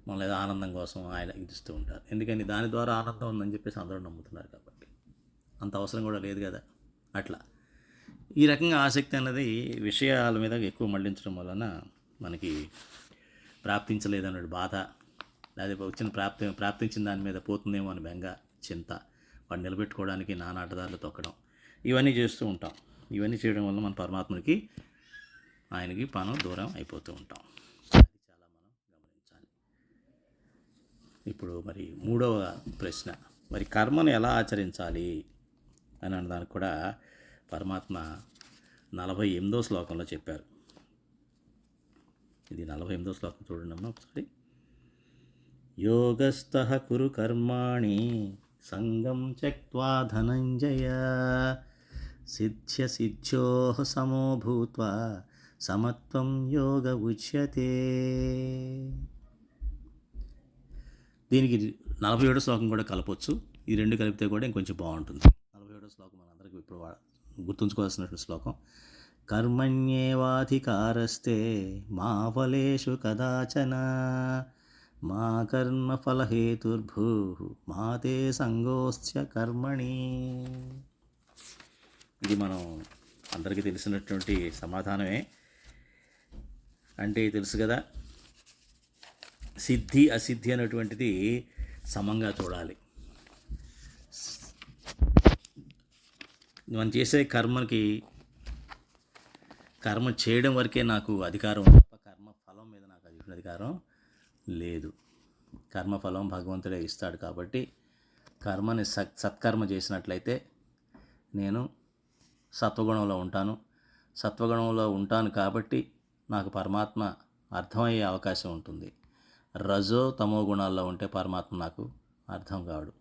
మన లేదా ఆనందం కోసం ఆయన ఇస్తూ ఉంటారు. ఎందుకని దాని ద్వారా ఆనందం ఉందని చెప్పేసి అందరూ నమ్ముతున్నారు కాబట్టి. అంత అవసరం కూడా లేదు కదా. అట్లా ఈ రకంగా ఆసక్తి అన్నది విషయాల మీద ఎక్కువ మళ్లించడం వలన మనకి ప్రాప్తించలేదన్నట్టు బాధ, లేదా వచ్చిన ప్రాప్తించిన దాని మీద పోతుందేమో అని బెంగ, చింత, వాడు నిలబెట్టుకోవడానికి నానాటదారులు తొక్కడం, ఇవన్నీ చేస్తూ ఉంటాం. ఇవన్నీ చేయడం వల్ల మన పరమాత్మకి ఆయనకి మనం దూరం అయిపోతూ ఉంటాం. అది చాలా మనం గమనించాలి. ఇప్పుడు మరి 3వ ప్రశ్న, మరి కర్మను ఎలా ఆచరించాలి అని అన్నదానికి కూడా పరమాత్మ 48వ శ్లోకంలో చెప్పారు. ఇది 48వ శ్లోకం చూడండి అమ్మా ఒకసారి. యోగస్థః కురు కర్మాణి సంగం త్యక్త్వా ధనంజయ సిద్ధ్యోః సమో భూత్వా సమత్వం యోగ ఉచ్యతే. దీనికి 47వ శ్లోకం కూడా కలపొచ్చు. ఈ రెండు కలిపితే కూడా ఇంకొంచెం బాగుంటుంది. 47వ శ్లోకం మనందరికీ ఇప్పుడు గుర్తుంచుకోవాల్సినటువంటి శ్లోకం. కర్మణ్యేవాధికారస్తే మా ఫలేషు కదాచన మా కర్మ ఫలహేతుర్భూః మా తే సంగోస్త్య కర్మణి. ఇది మనం అందరికీ తెలిసినటువంటి సమాధానమే. అంటే తెలుసు కదా, సిద్ధి అసిద్ధి అనేటువంటిది సమంగా చూడాలి. మనం చేసే కర్మ చేయడం వరకే నాకు అధికారం తప్ప కర్మ ఫలం మీద నాకు అధికారం లేదు. కర్మఫలం భగవంతుడే ఇస్తాడు. కాబట్టి కర్మని సత్కర్మ చేసినట్లయితే నేను సత్వగుణంలో ఉంటాను కాబట్టి నాకు పరమాత్మ అర్థమయ్యే అవకాశం ఉంటుంది. రజో తమో గుణాల్లో ఉంటే పరమాత్మ నాకు అర్థం కాడు.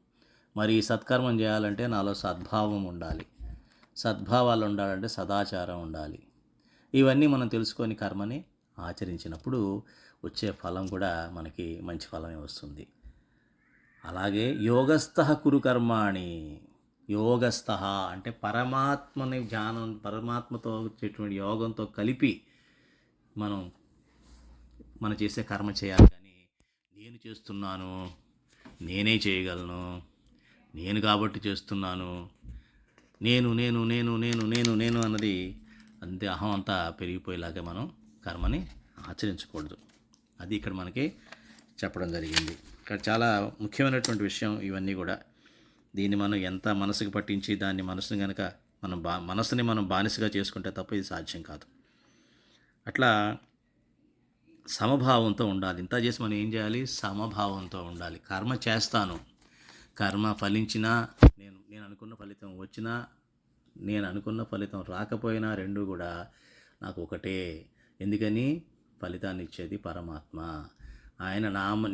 మరి ఈ సత్కర్మం చేయాలంటే నాలో సద్భావం ఉండాలి. సద్భావాలు ఉండాలంటే సదాచారం ఉండాలి. ఇవన్నీ మనం తెలుసుకొని కర్మని ఆచరించినప్పుడు వచ్చే ఫలం కూడా మనకి మంచి ఫలమే వస్తుంది. అలాగే యోగస్థః కురు కర్మాణి, యోగస్థః అంటే పరమాత్మని ధ్యానం, పరమాత్మతో వచ్చేటువంటి యోగంతో కలిపి మనం చేసే కర్మ చేయాలి. కానీ నేను చేస్తున్నాను, నేనే చేయగలను, నేను కాబట్టి చేస్తున్నాను, నేను నేను నేను నేను నేను నేను అన్నది అంతే అహం అంతా పెరిగిపోయేలాగా మనం కర్మని ఆచరించకూడదు. అది ఇక్కడ మనకి చెప్పడం జరిగింది. ఇక్కడ చాలా ముఖ్యమైనటువంటి విషయం ఇవన్నీ కూడా. దీన్ని మనం ఎంత మనసుకు పట్టించి దాన్ని మనసుని కనుక మనం మనసుని మనం బానిసగా చేసుకుంటే తప్ప ఇది సాధ్యం కాదు. అట్లా సమభావంతో ఉండాలి. ఇంత చేసి మనం ఏం చేయాలి? సమభావంతో ఉండాలి. కర్మ చేస్తాను, కర్మ ఫలించినా, నేను అనుకున్న ఫలితం వచ్చినా, నేను అనుకున్న ఫలితం రాకపోయినా రెండూ కూడా నాకు ఒకటే. ఎందుకని? ఫలితాన్ని ఇచ్చేది పరమాత్మ.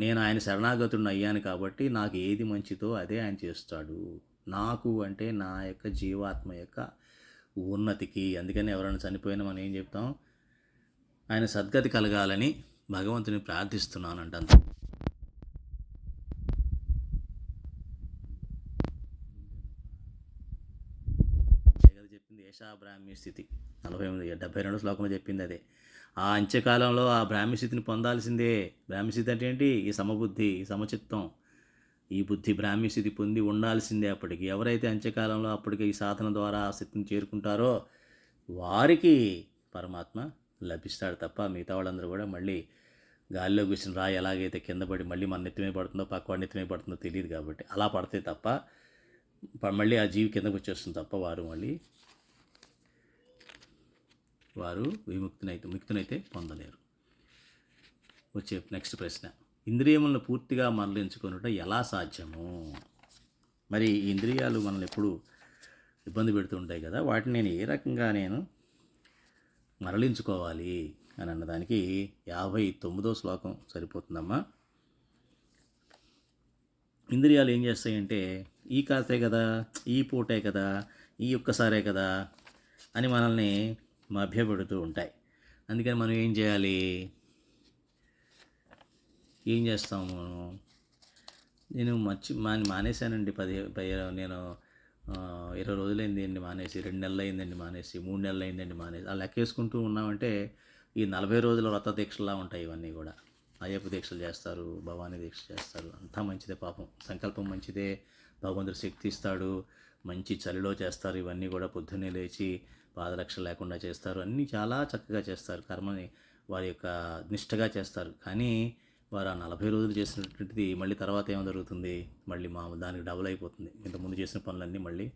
నేను ఆయన శరణాగతుడిని అయ్యాను కాబట్టి నాకు ఏది మంచిదో అదే ఆయన చేస్తాడు. నాకు అంటే నా యొక్క జీవాత్మ యొక్క ఉన్నతికి. అందుకని ఎవరైనా చనిపోయినా మనం ఏం చెప్తాం? ఆయన సద్గతి కలగాలని భగవంతుని ప్రార్థిస్తున్నానంట. అంతే కదా చెప్పింది. ఏషా బ్రాహ్మీ స్థితి 72 శ్లోకంలో చెప్పింది అదే. ఆ అంత్యకాలంలో ఆ బ్రాహ్మీ స్థితిని పొందాల్సిందే. బ్రాహ్మీ స్థితి అంటే ఏంటి? ఈ సమబుద్ధి, ఈ సమచిత్తం, ఈ బుద్ధి బ్రాహ్మీ స్థితి పొంది ఉండాల్సిందే. అప్పటికి ఎవరైతే అంత్యకాలంలో అప్పటికి ఈ సాధన ద్వారా ఆ స్థితిని చేరుకుంటారో వారికి పరమాత్మ లభిస్తాడు తప్ప మిగతా వాళ్ళందరూ కూడా మళ్ళీ గాలిలో కూర్చుని రాయి ఎలాగైతే కింద పడి మళ్ళీ మన నెత్తిమే పడుతుందో పక్కవాడి నెత్తిమే పడుతుందో తెలియదు కాబట్టి అలా పడితే తప్ప మళ్ళీ ఆ జీవి కిందకు వచ్చేస్తుంది తప్ప వారు ముక్తినైతే పొందలేరు. వచ్చే నెక్స్ట్ ప్రశ్న, ఇంద్రియములను పూర్తిగా మరలించుకొనుట ఎలా సాధ్యము? మరి ఈ ఇంద్రియాలు మనల్ని ఎప్పుడు ఇబ్బంది పెడుతుంటాయి కదా, వాటిని నేను ఏ రకంగా మరలించుకోవాలి అని అన్నదానికి 59వ శ్లోకం సరిపోతుందమ్మా. ఇంద్రియాలు ఏం చేస్తాయంటే ఈ కాసే కదా, ఈ పూటే కదా, ఈ ఒక్కసారే కదా అని మనల్ని మభ్యపెడుతూ ఉంటాయి. అందుకని మనం ఏం చేయాలి? ఏం చేస్తాము? నేను మానేశానండి. నేను 20 రోజులైందండి మానేసి, 2 నెలలు అయిందండి మానేసి, 3 నెలలు అయిందండి మానేసి, అలా లెక్కేసుకుంటూ ఉన్నామంటే ఈ 40 రోజుల వ్రత దీక్షలా ఉంటాయి ఇవన్నీ కూడా. అయ్యప్ప దీక్షలు చేస్తారు, భవానీ దీక్ష చేస్తారు, అంతా మంచిదే. పాపం సంకల్పం మంచిదే, భగవంతుడు శక్తి ఇస్తాడు. మంచి చలిలో చేస్తారు ఇవన్నీ కూడా. పొద్దున్నే లేచి పాదరక్ష లేకుండా చేస్తారు, అన్నీ చాలా చక్కగా చేస్తారు. కర్మని వారి యొక్క నిష్టగా చేస్తారు. కానీ వారు ఆ 40 రోజులు చేసినటువంటిది మళ్ళీ తర్వాత ఏమో జరుగుతుంది? మళ్ళీ దానికి డబుల్ అయిపోతుంది. ఇంతకుముందు చేసిన పనులన్నీ మళ్ళీ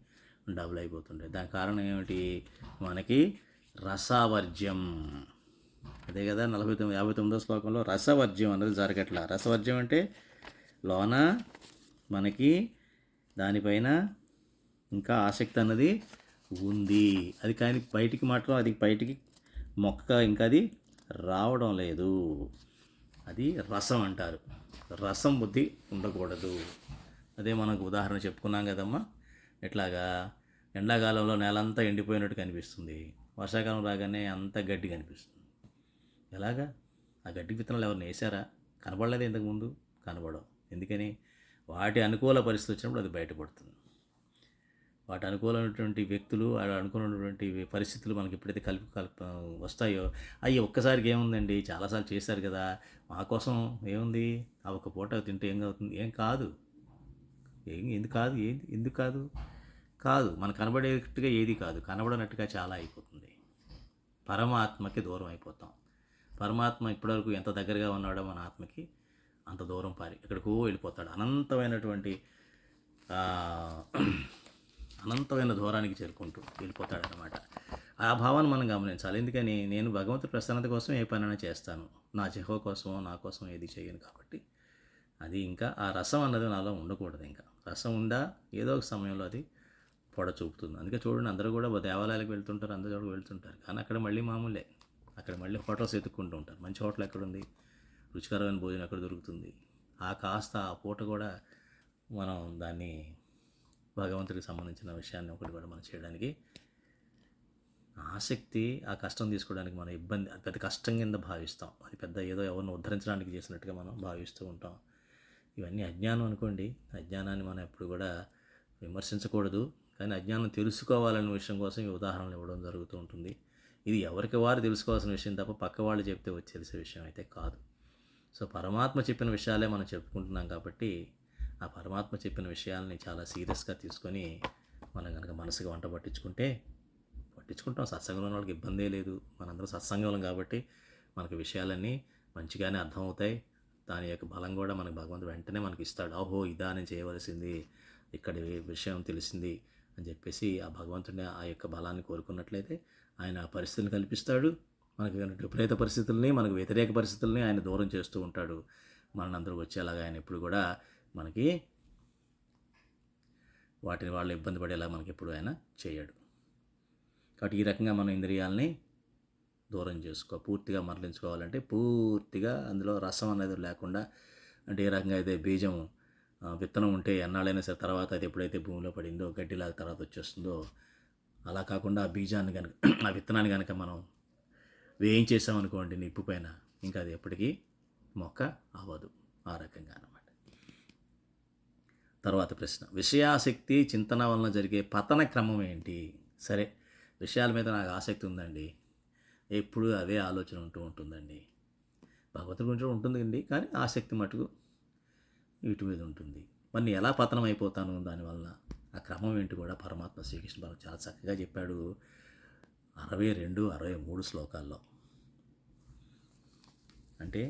డబుల్ అయిపోతుంటాయి. దానికి కారణం ఏమిటి? మనకి రసవర్జ్యం. అదే కదా 59వ శ్లోకంలో రసవర్జ్యం అన్నది జరగట్లా. రసవర్జ్యం అంటే లోన మనకి దానిపైన ఇంకా ఆసక్తి అన్నది ఉంది, అది కానీ బయటికి మొక్క ఇంకా అది రావడం లేదు. అది రసం అంటారు. రసం బుద్ధి ఉండకూడదు. అదే మనకు ఉదాహరణ చెప్పుకున్నాం కదమ్మా. ఎట్లాగా ఎండాకాలంలో నేలంతా ఎండిపోయినట్టు కనిపిస్తుంది, వర్షాకాలం రాగానే అంత గడ్డి కనిపిస్తుంది. ఎలాగా? ఆ గడ్డి విత్తనాలు ఎవరిని వేసారా? కనబడలేదు ఇంతకుముందు, కనబడవు. ఎందుకని? వాటి అనుకూల పరిస్థితి వచ్చినప్పుడు అది బయటపడుతుంది. వాటి అనుకూలమైనటువంటి వ్యక్తులు, అనుకూలమైనటువంటి పరిస్థితులు మనకి ఎప్పుడైతే వస్తాయో, అయ్యి ఒక్కసారికి ఏముందండి, చాలాసార్లు చేశారు కదా, మా కోసం ఏముంది, ఆ ఒక్క పూట తింటే ఏం అవుతుంది? ఏం కాదు. ఎందుకు కాదు మనకు కనబడేటట్టుగా ఏది కాదు, కనబడనట్టుగా చాలా అయిపోతుంది. పరమాత్మకి దూరం అయిపోతాం. పరమాత్మ ఇప్పటివరకు ఎంత దగ్గరగా ఉన్నాడో మన ఆత్మకి అంత దూరం ఎక్కడికో వెళ్ళిపోతాడు. అనంతమైన దూరానికి చేరుకుంటూ వెళ్ళిపోతాడనమాట. ఆ భావాన్ని మనం గమనించాలి. ఎందుకని? నేను భగవంతుడి ప్రసన్నత కోసం ఏ పనైనా చేస్తాను, నా జిహ్వ కోసమో నా కోసం ఏది చేయను. కాబట్టి అది ఇంకా ఆ రసం అన్నది నాలో ఉండకూడదు. ఇంకా రసం ఉందా ఏదో ఒక సమయంలో అది పొడ చూపుతుంది. అందుకే చూడండి, అందరూ కూడా దేవాలయాలకు వెళ్తుంటారు, అందరూ చోటుకు వెళ్తుంటారు, కానీ అక్కడ మళ్ళీ మామూలే. అక్కడ మళ్ళీ హోటల్స్ ఎత్తుక్కుంటూ ఉంటారు. మంచి హోటల్ ఎక్కడుంది, రుచికరమైన భోజనం ఎక్కడ దొరుకుతుంది? ఆ పూట కూడా మనం దాన్ని భగవంతుడికి సంబంధించిన విషయాన్ని ఒకటి కూడా మనం చేయడానికి ఆసక్తి, ఆ కష్టం తీసుకోవడానికి మనం ఇబ్బంది, అది పెద్ద కష్టం కింద భావిస్తాం. అది పెద్ద ఏదో ఎవరిని ఉద్ధరించడానికి చేసినట్టుగా మనం భావిస్తూ ఉంటాం. ఇవన్నీ అజ్ఞానం అనుకోండి. అజ్ఞానాన్ని మనం ఎప్పుడు కూడా విమర్శించకూడదు, కానీ అజ్ఞానం తెలుసుకోవాలనే విషయం కోసం ఈ ఉదాహరణలు ఇవ్వడం జరుగుతూ ఉంటుంది. ఇది ఎవరికి వారు తెలుసుకోవాల్సిన విషయం తప్ప పక్క వాళ్ళు చెప్తే వచ్చి తెలిసే విషయం అయితే కాదు. సో పరమాత్మ చెప్పిన విషయాలే మనం చెప్పుకుంటున్నాం కాబట్టి ఆ పరమాత్మ చెప్పిన విషయాల్ని చాలా సీరియస్గా తీసుకొని మనం కనుక మనసుకి వంట పట్టించుకుంటాం. సత్సంగంలో ఉన్న వాళ్ళకి ఇబ్బందే లేదు. మనందరం సత్సంగం కాబట్టి మనకు విషయాలన్నీ మంచిగానే అర్థమవుతాయి. దాని యొక్క బలం కూడా మనకు భగవంతుడు వెంటనే మనకి ఇస్తాడు. ఓహో, ఇదా నేను చేయవలసింది, ఇక్కడి విషయం తెలిసింది అని చెప్పేసి ఆ భగవంతుడిని ఆ యొక్క బలాన్ని కోరుకున్నట్లయితే ఆయన ఆ పరిస్థితులను కల్పిస్తాడు. మనకి విపరీత పరిస్థితుల్ని, మనకు వ్యతిరేక పరిస్థితుల్ని ఆయన దూరం చేస్తూ ఉంటాడు. మనందరూ వచ్చేలాగా ఆయన ఎప్పుడు కూడా మనకి వాటిని వాళ్ళు ఇబ్బంది పడేలా మనకి ఎప్పుడు ఆయన చేయడు. కాబట్టి ఈ రకంగా మనం ఇంద్రియాలని దూరం పూర్తిగా మరలించుకోవాలంటే పూర్తిగా అందులో రసం అనేది లేకుండా, అంటే ఏ రకంగా అయితే బీజం విత్తనం ఉంటే ఎన్నాళ్ళైనా సరే తర్వాత అది ఎప్పుడైతే భూమిలో పడిందో గడ్డిలాగా తర్వాత వచ్చేస్తుందో, అలా కాకుండా ఆ బీజాన్ని కనుక ఆ విత్తనాన్ని కనుక మనం వేయించేసామనుకోండి నిప్పు పైన, ఇంకా అది ఎప్పటికీ మొక్క అవ్వదు. ఆ రకంగా అన్నమాట. తర్వాత ప్రశ్న, విషయాసక్తి చింతన వలన జరిగే పతన క్రమం ఏంటి? సరే, విషయాల మీద నాకు ఆసక్తి ఉందండి, ఎప్పుడు అవే ఆలోచన ఉంటుందండి. భగవంతుడి గురించి ఉంటుందండి, కానీ ఆసక్తి మటుకు వీటి మీద ఉంటుంది. మరి ఎలా పతనం అయిపోతాను దానివల్ల? ఆ క్రమం ఏంటి కూడా పరమాత్మ శ్రీకృష్ణ పరమ చాలా చక్కగా చెప్పాడు 62, 63 శ్లోకాల్లో. అంటే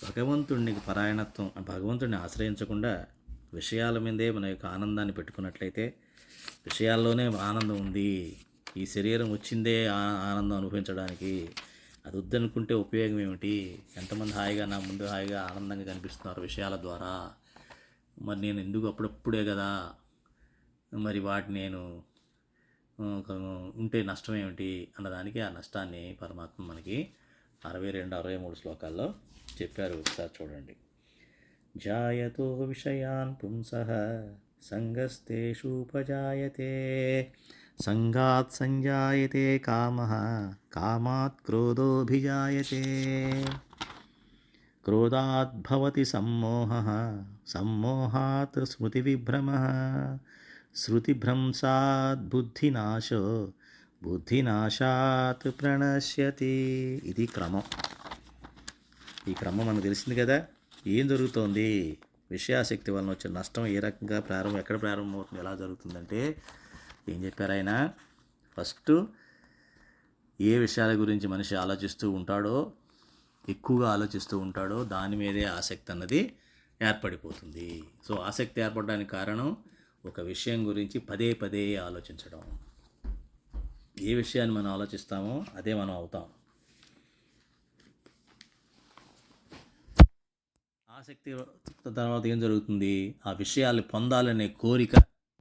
భగవంతుడికి పరాయణత్వం, భగవంతుడిని ఆశ్రయించకుండా విషయాల మీదే మన యొక్క ఆనందాన్ని పెట్టుకున్నట్లయితే, విషయాల్లోనే ఆనందం ఉంది, ఈ శరీరం వచ్చిందే ఆనందం అనుభవించడానికి, అది వద్దనుకుంటే ఉపయోగం ఏమిటి? ఎంతమంది హాయిగా నా ముందు హాయిగా ఆనందంగా కనిపిస్తున్నారు విషయాల ద్వారా, మరి నేను ఎందుకు అప్పుడప్పుడే కదా, మరి వాటిని నేను ఉంటే నష్టం ఏమిటి అన్నదానికి ఆ నష్టాన్ని పరమాత్మ మనకి 62, 63 శ్లోకాల్లో చెప్పారు. ఒకసారి చూడండి. జాయతో విషయాన్ పుంసః సంగస్తేషూపజాయతే, సంగాత్ సంజాయతే కామః, కామాత్ క్రోధోభిజాయతే, క్రోధాత్ భవతి సమ్మోహః, సమ్మోహాత్ స్మృతివిభ్రమః, స్మృతిభ్రంశాత్ బుద్ధినాశో, బుద్ధినాశాత్ ప్రణశ్యతి. ఇది క్రమం. ఈ క్రమం మనకు తెలిసింది కదా. ఏం జరుగుతోంది? విషయాసక్తి వలన వచ్చే నష్టం ఏ రకంగా ఎక్కడ ప్రారంభమవుతుంది, ఎలా జరుగుతుందంటే ఏం చెప్పారు ఆయన? ఫస్ట్ ఏ విషయాల గురించి మనిషి ఎక్కువగా ఆలోచిస్తూ ఉంటాడో దాని మీదే ఆసక్తి అన్నది ఏర్పడిపోతుంది. సో ఆసక్తి ఏర్పడడానికి కారణం ఒక విషయం గురించి పదే పదే ఆలోచించడం. ఏ విషయాన్ని మనం ఆలోచిస్తామో అదే మనం అవుతాం. ఆసక్తి తర్వాత ఏం జరుగుతుంది? ఆ విషయాలు పొందాలనే కోరిక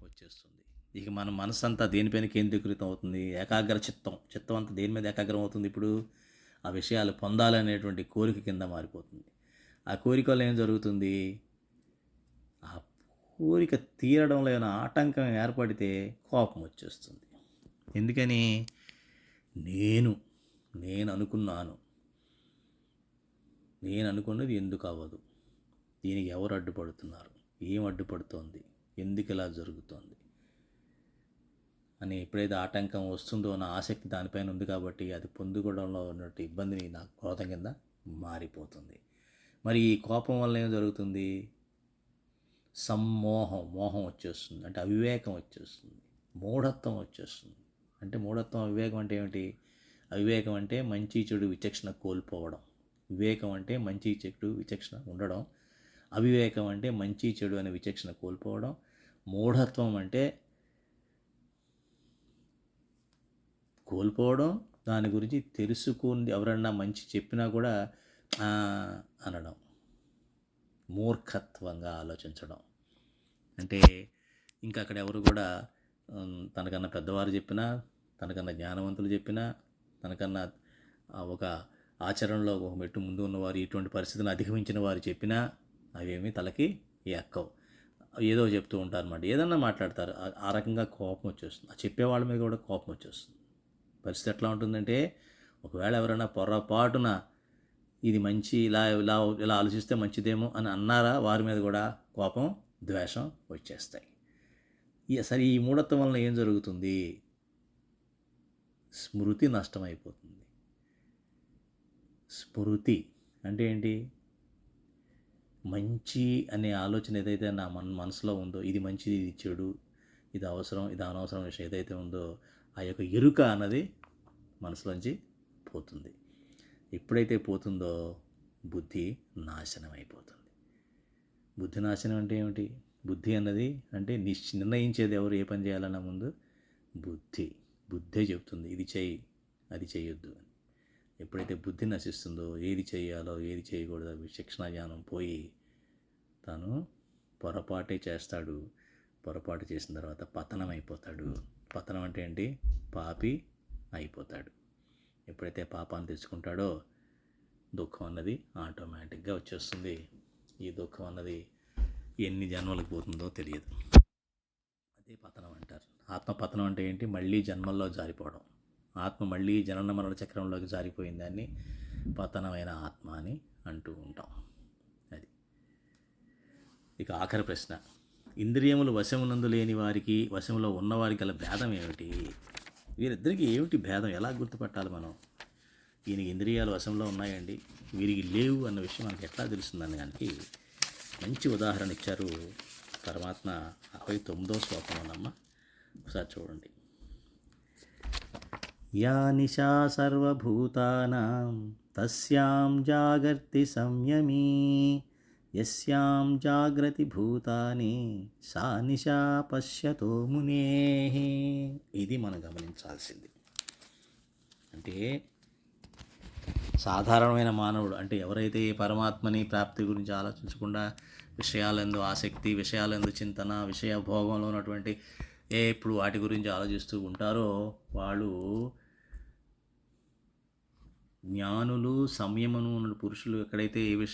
వచ్చేస్తుంది. ఇక మన మనసంతా దేనిపైన కేంద్రీకృతం అవుతుంది? చిత్తం అంతా దేని మీద ఏకాగ్రం అవుతుంది? ఇప్పుడు ఆ విషయాలు పొందాలనేటువంటి కోరిక కింద మారిపోతుంది. ఆ కోరిక వల్ల ఏం జరుగుతుంది? ఆ కోరిక తీరడంలో ఏమైనా ఆటంకం ఏర్పడితే కోపం వచ్చేస్తుంది. ఎందుకని? నేను అనుకున్నది ఎందుకు అవ్వదు? దీనికి ఎవరు అడ్డుపడుతున్నారు? ఏం అడ్డుపడుతోంది? ఎందుకు ఇలా జరుగుతోంది అని ఎప్పుడైతే ఆటంకం వస్తుందో, నా ఆసక్తి దానిపైన ఉంది కాబట్టి అది పొందుకోవడంలో ఉన్నట్టు ఇబ్బందిని నాకు క్రోధం కింద మారిపోతుంది. మరి ఈ కోపం వల్ల ఏం జరుగుతుంది? మోహం వచ్చేస్తుంది. అంటే అవివేకం వచ్చేస్తుంది, మూఢత్వం వచ్చేస్తుంది. అంటే మూఢత్వం, అవివేకం అంటే ఏమిటి? అవివేకం అంటే మంచి చెడు విచక్షణ కోల్పోవడం. వివేకం అంటే మంచి చెడు విచక్షణ ఉండడం. అవివేకం అంటే మంచి చెడు అనే విచక్షణ కోల్పోవడం. మూఢత్వం అంటే కోల్పోవడం, దాని గురించి తెలుసుకుని ఎవరన్నా మంచి చెప్పినా కూడా అనడం, మూర్ఖత్వంగా ఆలోచించడం. అంటే ఇంకా అక్కడ ఎవరు కూడా తనకన్నా పెద్దవారు చెప్పినా, తనకన్నా జ్ఞానవంతులు చెప్పినా, తనకన్నా ఒక ఆచరణలో ఒక మెట్టు ముందు ఉన్నవారు, ఇటువంటి పరిస్థితిని అధిగమించిన వారు చెప్పినా అవేమీ తలకి ఎక్కవు. ఏదో చెప్తూ ఉంటారు అన్నమాట, ఏదన్నా మాట్లాడతారు. ఆ రకంగా కోపం వచ్చేస్తుంది. ఆ చెప్పేవాళ్ళ మీద కూడా కోపం వచ్చేస్తుంది. పరిస్థితి ఎట్లా ఉంటుందంటే, ఒకవేళ ఎవరైనా పొరపాటున ఇది మంచి, ఇలా ఇలా ఇలా ఆలోచిస్తే మంచిదేమో అని అన్నారా, వారి మీద కూడా కోపం, ద్వేషం వచ్చేస్తాయి. సరే, ఈ మూఢత్వం వలన ఏం జరుగుతుంది? స్మృతి నష్టమైపోతుంది. స్మృతి అంటే ఏంటి? మంచి అనే ఆలోచన ఏదైతే నా మనసులో ఉందో, ఇది మంచిది, ఇది చెడు, ఇది అవసరం, ఇది అనవసరం విషయం ఏదైతే ఉందో, ఆ యొక్క ఎరుక అన్నది మనసులోంచి పోతుంది. ఎప్పుడైతే పోతుందో బుద్ధి నాశనం అయిపోతుంది. బుద్ధి నాశనం అంటే ఏమిటి? బుద్ధి అన్నది అంటే నిర్ణయించేది ఎవరు? ఏ పని చేయాలన్నా ముందు బుద్ధే చెబుతుంది ఇది చెయ్యి, అది చేయొద్దు అని. ఎప్పుడైతే బుద్ధి నశిస్తుందో, ఏది చేయాలో ఏది చేయకూడదో విచక్షణ జ్ఞానం పోయి తాను పొరపాటే చేస్తాడు. పొరపాటు చేసిన తర్వాత పతనం అయిపోతాడు. పతనం అంటే ఏంటి? పాపి అయిపోతాడు. ఎప్పుడైతే పాపాన్ని తెచ్చుకుంటాడో దుఃఖం అన్నది ఆటోమేటిక్గా వచ్చేస్తుంది. ఈ దుఃఖం అన్నది ఎన్ని జన్మలకు పోతుందో తెలియదు. అదే పతనం అంటారు. ఆత్మ పతనం అంటే ఏంటి? మళ్ళీ జన్మల్లో జారిపోవడం. ఆత్మ మళ్ళీ జనన మరణ చక్రంలోకి జారిపోయిన దాన్ని పతనమైన ఆత్మ అని అంటూ ఉంటాం. అది. ఇక ఆఖరి ప్రశ్న, ఇంద్రియములు వశమునందు లేని వారికి వశంలో ఉన్నవారికి గల భేదం ఏమిటి? వీరిద్దరికి ఏమిటి భేదం? ఎలా గుర్తుపట్టాలి మనం? ఈయనకి ఇంద్రియాలు వశంలో ఉన్నాయండి, వీరికి లేవు అన్న విషయం మనకి ఎట్లా తెలుస్తుందని దానికి మంచి ఉదాహరణ ఇచ్చారు పరమాత్మ 69వ శ్లోకంలోనమ్మ. ఒకసారి చూడండి. యా నిశా సర్వభూతానాం తస్యాం జాగర్తి సంయమీ యస్యాం జాగ్రతి భూతాని సా నిశా పశ్యతో మునేః. ఇది మనం గమనించాల్సింది. అంటే సాధారణమైన మానవుడు అంటే ఎవరైతే పరమాత్మని ప్రాప్తి గురించి ఆలోచించకుండా విషయాలందు ఆసక్తి, విషయాలందు చింతన, విషయ భోగంలో ఉన్నటువంటి ఎప్పుడు వాటి గురించి ఆలోచిస్తూ ఉంటారో వాళ్ళు జ్ఞానులు, సంయమను ఉన్న పురుషులు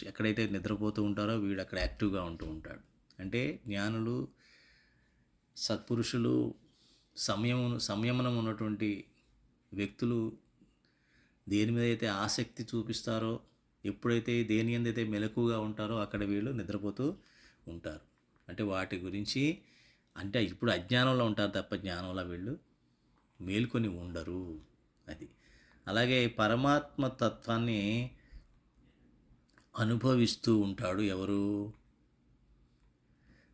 ఎక్కడైతే నిద్రపోతూ ఉంటారో వీడు అక్కడ యాక్టివ్గా ఉంటూ ఉంటాడు. అంటే జ్ఞానులు, సత్పురుషులు, సంయమనం ఉన్నటువంటి వ్యక్తులు దేని మీద అయితే ఆసక్తి చూపిస్తారో, ఎప్పుడైతే దేని ఎందైతే మెలకుగా ఉంటారో అక్కడ వీళ్ళు నిద్రపోతూ ఉంటారు. అంటే వాటి గురించి అంటే ఇప్పుడు అజ్ఞానంలో ఉంటారు తప్ప జ్ఞానంలో వీళ్ళు మేల్కొని ఉండరు. అది. అలాగే పరమాత్మ తత్వాన్ని అనుభవిస్తూ ఉంటాడు ఎవరు?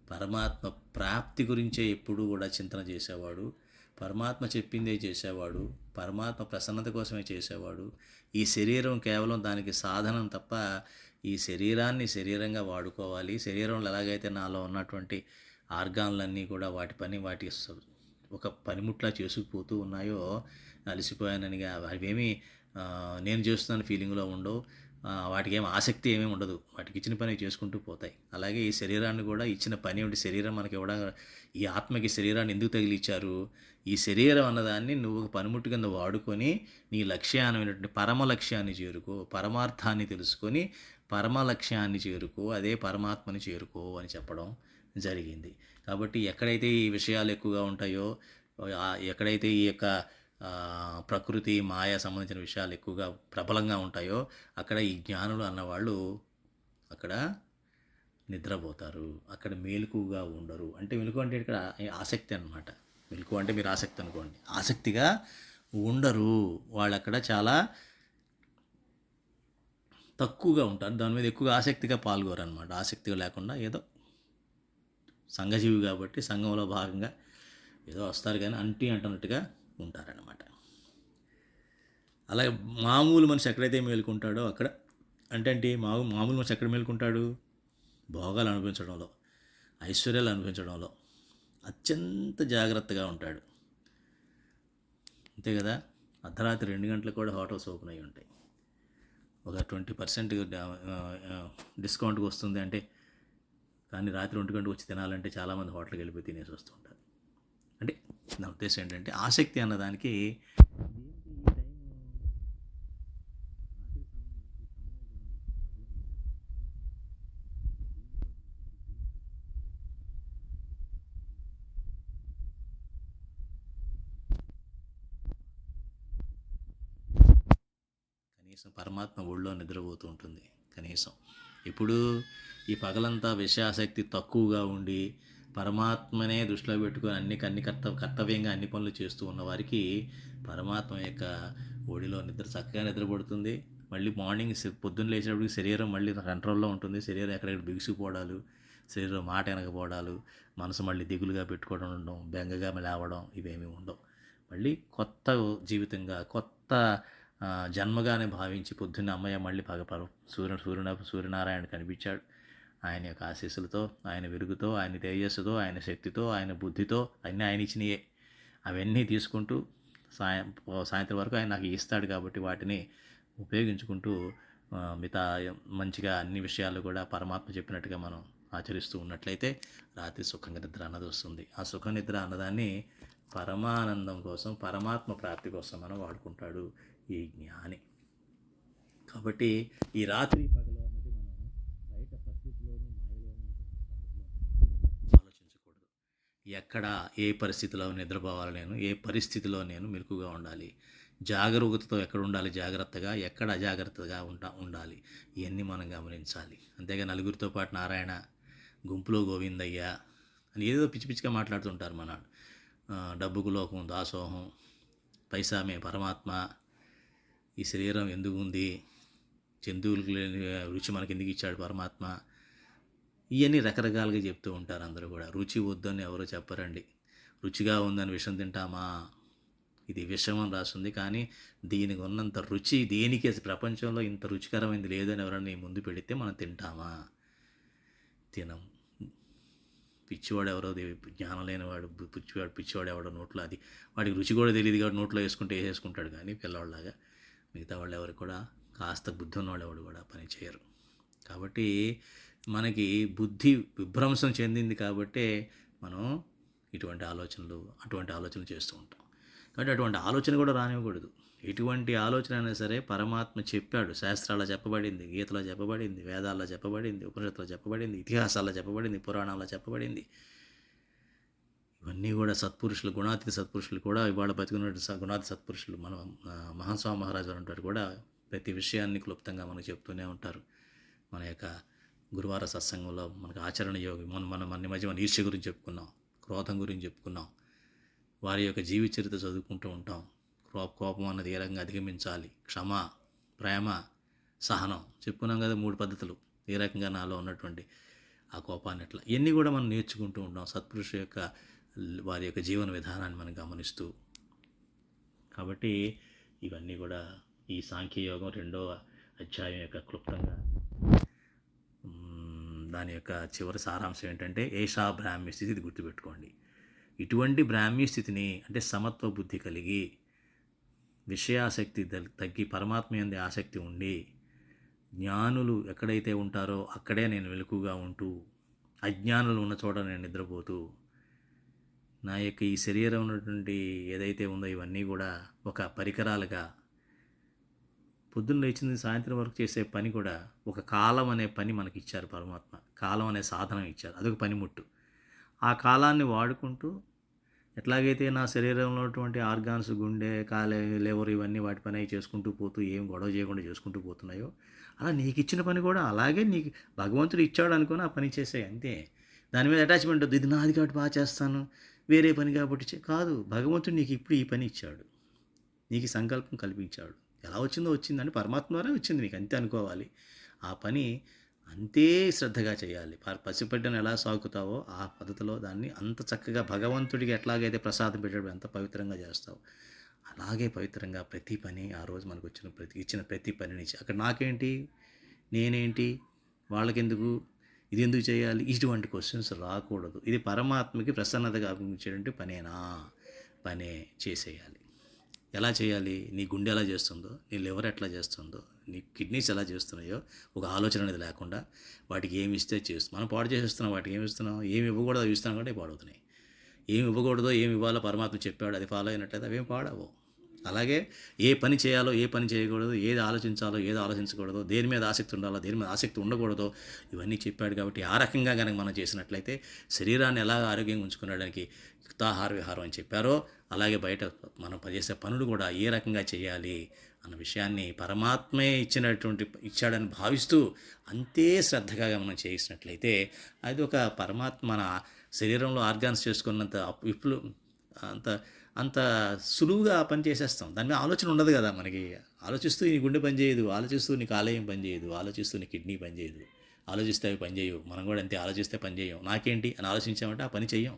పరమాత్మ ప్రాప్తి గురించే ఎప్పుడూ కూడా చింతన చేసేవాడు, పరమాత్మ చెప్పిందే చేసేవాడు, పరమాత్మ ప్రసన్నత కోసమే చేసేవాడు. ఈ శరీరం కేవలం దానికి సాధనం తప్ప ఈ శరీరాన్ని శరీరంగా వాడుకోవాలి. శరీరంలో ఎలాగైతే నాలో ఉన్నటువంటి ఆర్గాన్లన్నీ కూడా వాటి పని వాటి ఒక పనిముట్లా చేసుకుపోతూ ఉన్నాయో, అలసిపోయానని అవేమీ నేను చేస్తున్నాను ఫీలింగ్లో ఉండవు, వాటికి ఏం ఆసక్తి ఏమీ ఉండదు, వాటికి ఇచ్చిన పని చేసుకుంటూ పోతాయి. అలాగే ఈ శరీరాన్ని కూడా ఇచ్చిన పని ఏమిటి? శరీరం మనకి ఇవ్వడం. ఈ ఆత్మకి శరీరాన్ని ఎందుకు తగిలిచ్చారు? ఈ శరీరం అన్నదాన్ని నువ్వు ఒక పనిముట్టు కింద వాడుకొని నీ లక్ష్యాన్ని, పరమ లక్ష్యాన్ని చేరుకో, పరమార్థాన్ని తెలుసుకొని పరమ లక్ష్యాన్ని చేరుకో, అదే పరమాత్మని చేరుకో అని చెప్పడం జరిగింది. కాబట్టి ఎక్కడైతే ఈ విషయాలు ఎక్కువగా ఉంటాయో, ఎక్కడైతే ఈ యొక్క ప్రకృతి, మాయ సంబంధించిన విషయాలు ఎక్కువగా ప్రబలంగా ఉంటాయో అక్కడ ఈ జ్ఞానులు అన్నవాళ్ళు అక్కడ నిద్రపోతారు, అక్కడ మేలుకుగా ఉండరు. అంటే మెలకు అంటే ఇక్కడ ఆసక్తి అన్నమాట. మెలకు అంటే మీరు ఆసక్తి అనుకోండి, ఆసక్తిగా ఉండరు. వాళ్ళు అక్కడ చాలా తక్కువగా ఉంటారు, దాని మీద ఎక్కువగా ఆసక్తిగా పాల్గొరు అనమాట. ఆసక్తిగా లేకుండా ఏదో సంఘజీవి కాబట్టి సంఘంలో భాగంగా ఏదో వస్తారు కానీ అంటున్నట్టుగా ఉంటారనమాట. అలాగే మామూలు మనిషి ఎక్కడైతే మేలుకుంటాడో అక్కడ అంటే మామూలు మనిషి ఎక్కడ మేలుకుంటాడు? భోగాలు అనుభవించడంలో, ఐశ్వర్యాలు అనుభవించడంలో అత్యంత జాగ్రత్తగా ఉంటాడు. అంతే కదా. అర్ధరాత్రి 2 గంటలకు కూడా హోటల్స్ ఓపెన్ అయ్యి ఉంటాయి. ఒక 20% డిస్కౌంట్కి వస్తుంది అంటే, కానీ రాత్రి 1 గంటకు వచ్చి తినాలంటే చాలామంది హోటల్కి వెళ్ళిపోయి తినేసి వస్తూ ఉంటారు. అంటే నా ఉద్దేశం ఏంటంటే ఆసక్తి అన్నదానికి కనీసం పరమాత్మ ఒళ్ళో నిద్రపోతూ ఉంటుంది. కనీసం ఇప్పుడు ఈ పగలంతా విషయాసక్తి తక్కువగా ఉండి పరమాత్మనే దృష్టిలో పెట్టుకొని అన్ని కర్తవ్యంగా అన్ని పనులు చేస్తూ ఉన్న వారికి పరమాత్మ యొక్క ఒడిలో చక్కగా నిద్రపడుతుంది. మళ్ళీ మార్నింగ్ పొద్దున్న లేచినప్పటికి శరీరం మళ్ళీ కంట్రోల్లో ఉంటుంది. శరీరం ఎక్కడెక్కడ బిగుసుకుపోవడాలు, శరీరం మాట వెనకపోవడాలు, మనసు మళ్ళీ దిగులుగా పెట్టుకోవడం ఉండడం, బెంగగా లేవడం ఇవేమీ ఉండవు. మళ్ళీ కొత్త జీవితంగా, కొత్త జన్మగానే భావించి పొద్దున్న అమ్మయ్య మళ్ళీ సూర్యనారాయణ కనిపించాడు. ఆయన యొక్క ఆశీస్సులతో, ఆయన వెలుగుతో, ఆయన తేజస్సుతో, ఆయన శక్తితో, ఆయన బుద్ధితో అన్నీ ఆయన ఇచ్చినయే. అవన్నీ తీసుకుంటూ సాయంత్రం వరకు ఆయన నాకు ఇస్తాడు కాబట్టి వాటిని ఉపయోగించుకుంటూ మిగతా మంచిగా అన్ని విషయాలు కూడా పరమాత్మ చెప్పినట్టుగా మనం ఆచరిస్తూ ఉన్నట్లయితే రాత్రి సుఖంగా నిద్ర అన్నది వస్తుంది. ఆ సుఖ నిద్ర అన్నదాన్ని పరమానందం కోసం, పరమాత్మ ప్రాప్తి కోసం మనం వాడుకుంటాడు ఈ జ్ఞాని. కాబట్టి ఈ రాత్రి పగలు అన్నది మనం బయట ప్రకృతిలోనూ మాయలోనూ ఆలోచించకూడదు. ఎక్కడ ఏ పరిస్థితిలో నిద్రపోవాలి, ఏ పరిస్థితిలో నేను మెలకుగా ఉండాలి, జాగరూకతతో ఎక్కడ ఉండాలి, జాగ్రత్తగా ఎక్కడ అజాగ్రత్తగా ఉండాలి, ఇవన్నీ మనం గమనించాలి. అంతేగా నలుగురితో పాటు నారాయణ, గుంపులో గోవిందయ్య అని ఏదో పిచ్చి పిచ్చిగా మాట్లాడుతుంటారు మన డబ్బుకు లోకం దాసోహం, పైసామే పరమాత్మ, ఈ శరీరం ఎందుకు ఉంది, జంతువులకు లేని రుచి మనకి ఎందుకు ఇచ్చాడు పరమాత్మ, ఇవన్నీ రకరకాలుగా చెప్తూ ఉంటారు అందరూ కూడా. రుచి వద్దని ఎవరో చెప్పరండి. రుచిగా ఉందని విషం తింటామా? ఇది విషం అని రాస్తుంది, కానీ దీనికి ఉన్నంత రుచి దేనికి ప్రపంచంలో ఇంత రుచికరమైనది లేదని ఎవరన్నా ముందు పెడితే మనం తింటామా? తినం. పిచ్చివాడు ఎవరో, జ్ఞానం లేనివాడు పిచ్చివాడు ఎవడో నోట్లో, అది వాడికి రుచి కూడా తెలియదు కాబట్టి నోట్లో వేసేసుకుంటాడు. కానీ పిల్లవాళ్ళలాగా మిగతా వాళ్ళు ఎవరు కూడా, కాస్త బుద్ధి ఉన్నవాళ్ళు ఎవరు కూడా పని చేయరు. కాబట్టి మనకి బుద్ధి విభ్రంశం చెందింది కాబట్టే మనం అటువంటి ఆలోచనలు చేస్తూ ఉంటాం. కాబట్టి అటువంటి ఆలోచన కూడా రానివ్వకూడదు. ఎటువంటి ఆలోచన అయినా సరే పరమాత్మ చెప్పాడు. శాస్త్రాల్లో చెప్పబడింది, గీతలో చెప్పబడింది, వేదాల్లో చెప్పబడింది, ఉపనిషత్తులో చెప్పబడింది, ఇతిహాసాల్లో చెప్పబడింది, పురాణాల్లో చెప్పబడింది. ఇవన్నీ కూడా సత్పురుషులు, గుణాతీత సత్పురుషులు కూడా, ఇవాళ బతికున్నటువంటి గుణాతీత సత్పురుషులు మన మహాస్వామి మహారాజు అంటారు కూడా ప్రతి విషయాన్ని క్లుప్తంగా మనకు చెప్తూనే ఉంటారు. మన యొక్క గురువార సత్సంగంలో మనకు ఆచరణ యోగి, మన మధ్య మన ఈర్ష్య గురించి చెప్పుకున్నాం, క్రోధం గురించి చెప్పుకున్నాం, వారి యొక్క జీవిత చరిత్ర చదువుకుంటూ ఉంటాం. కోపం అన్నది ఏ రకంగా అధిగమించాలి, క్షమ, ప్రేమ, సహనం చెప్పుకున్నాం కదా, 3 పద్ధతులు. ఏ రకంగా నాలో ఉన్నటువంటి ఆ కోపాన్ని ఎట్లా, ఇవన్నీ కూడా మనం నేర్చుకుంటూ ఉంటాం సత్పురుషు యొక్క వారి యొక్క జీవన విధానాన్ని మనం గమనిస్తూ. కాబట్టి ఇవన్నీ కూడా ఈ సాంఖ్యయోగం 2వ అధ్యాయం యొక్క క్లుప్తంగా దాని యొక్క చివరి సారాంశం ఏంటంటే ఏషా బ్రాహ్మ్య స్థితి. ఇది గుర్తుపెట్టుకోండి. ఇటువంటి బ్రాహ్మీ స్థితిని, అంటే సమత్వ బుద్ధి కలిగి, విషయాసక్తి తగ్గి పరమాత్మ యందు ఆసక్తి ఉండి, జ్ఞానులు ఎక్కడైతే ఉంటారో అక్కడే నేను వెలుగుగా ఉంటూ, అజ్ఞానులు ఉన్న చోట నేను నిద్రపోతూ, నా యొక్క ఈ శరీరం ఉన్నటువంటి ఏదైతే ఉందో ఇవన్నీ కూడా ఒక పరికరాలుగా, పొద్దున్న లేచింది సాయంత్రం వరకు చేసే పని కూడా ఒక కాలం అనే పని మనకి ఇచ్చారు పరమాత్మ. కాలం అనే సాధనం ఇచ్చారు, అదొక పనిముట్టు. ఆ కాలాన్ని వాడుకుంటూ, ఎట్లాగైతే నా శరీరంలో ఉన్నటువంటి ఆర్గాన్స్, గుండె, కాలే, లివర్ ఇవన్నీ వాటి పని చేసుకుంటూ పోతూ ఏం గొడవ చేయకుండా చేసుకుంటూ పోతున్నాయో, అలా నీకు ఇచ్చిన పని కూడా అలాగే నీకు భగవంతుడు ఇచ్చాడు అనుకుని ఆ పని చేసాయి అంతే. దాని మీద అటాచ్మెంట్ వద్దు, ఇది నాది కాబట్టి బాగా చేస్తాను, వేరే పని కాబట్టి కాదు. భగవంతుడు నీకు ఇప్పుడు ఈ పని ఇచ్చాడు, నీకు సంకల్పం కల్పించాడు. ఎలా వచ్చిందో వచ్చిందని పరమాత్మ ద్వారా వచ్చింది నీకు, అంతే అనుకోవాలి. ఆ పని అంతే శ్రద్ధగా చేయాలి. పసిబిడ్డను ఎలా సాకుతావో ఆ పద్ధతిలో దాన్ని అంత చక్కగా భగవంతుడికి ఎట్లాగైతే ప్రసాదం పెట్టాడు అంత పవిత్రంగా చేస్తావు. అలాగే పవిత్రంగా ప్రతి పని, ఆ రోజు మనకు ఇచ్చిన ప్రతి పనిని, అక్కడ నాకేంటి, నేనేంటి, వాళ్ళకెందుకు, ఇది ఎందుకు చేయాలి, ఇటువంటి క్వశ్చన్స్ రాకూడదు. ఇది పరమాత్మకి ప్రసన్నతగా అభించేటువంటి పనే చేసేయాలి. ఎలా చేయాలి, నీ గుండె ఎలా చేస్తుందో, నీ లివర్ ఎట్లా చేస్తుందో, నీ కిడ్నీస్ ఎలా చేస్తున్నాయో ఒక ఆలోచన అనేది లేకుండా వాటికి ఏమి ఇస్తే చేస్తాం. మనం పాడు చేసేస్తున్నాం. వాటికి ఏమి ఇస్తున్నాం, ఏమి ఇవ్వకూడదో అవి ఇస్తున్నాం కాబట్టి పాడవుతున్నాయి. ఏమి ఇవ్వకూడదో ఏమి ఇవ్వాలో పరమాత్మ చెప్పాడు, అది ఫాలో అయినట్లయితే అవేం పాడవు. అలాగే ఏ పని చేయాలో ఏ పని చేయకూడదు, ఏది ఆలోచించాలో ఏది ఆలోచించకూడదో, దేని మీద ఆసక్తి ఉండాలో దేని మీద ఆసక్తి ఉండకూడదో ఇవన్నీ చెప్పాడు. కాబట్టి ఆ రకంగా కనుక మనం చేసినట్లయితే శరీరాన్ని ఎలా ఆరోగ్యంగా ఉంచుకునేడానికి యుక్తాహార విహారం అని చెప్పారో, అలాగే బయట మనం చేసే పనులు కూడా ఏ రకంగా చేయాలి అన్న విషయాన్ని పరమాత్మే ఇచ్చాడని భావిస్తూ అంతే శ్రద్ధగా మనం చేసినట్లయితే అది ఒక పరమాత్మ మన శరీరంలో ఆర్గాన్స్ చేసుకున్నంత ఇప్పుడు అంత సులువుగా పని చేసేస్తాం. దాని మీద ఆలోచన ఉండదు కదా మనకి. ఆలోచిస్తూ నీ గుండె పనిచేయదు, ఆలోచిస్తూ నీ కాలేయం పనిచేయదు, ఆలోచిస్తూ నీ కిడ్నీ పనిచేయదు, ఆలోచిస్తే అవి పనిచేయవు. మనం కూడా అంతే, ఆలోచిస్తే పని చేయం. నాకేంటి అని ఆలోచించామంటే ఆ పని చెయ్యం.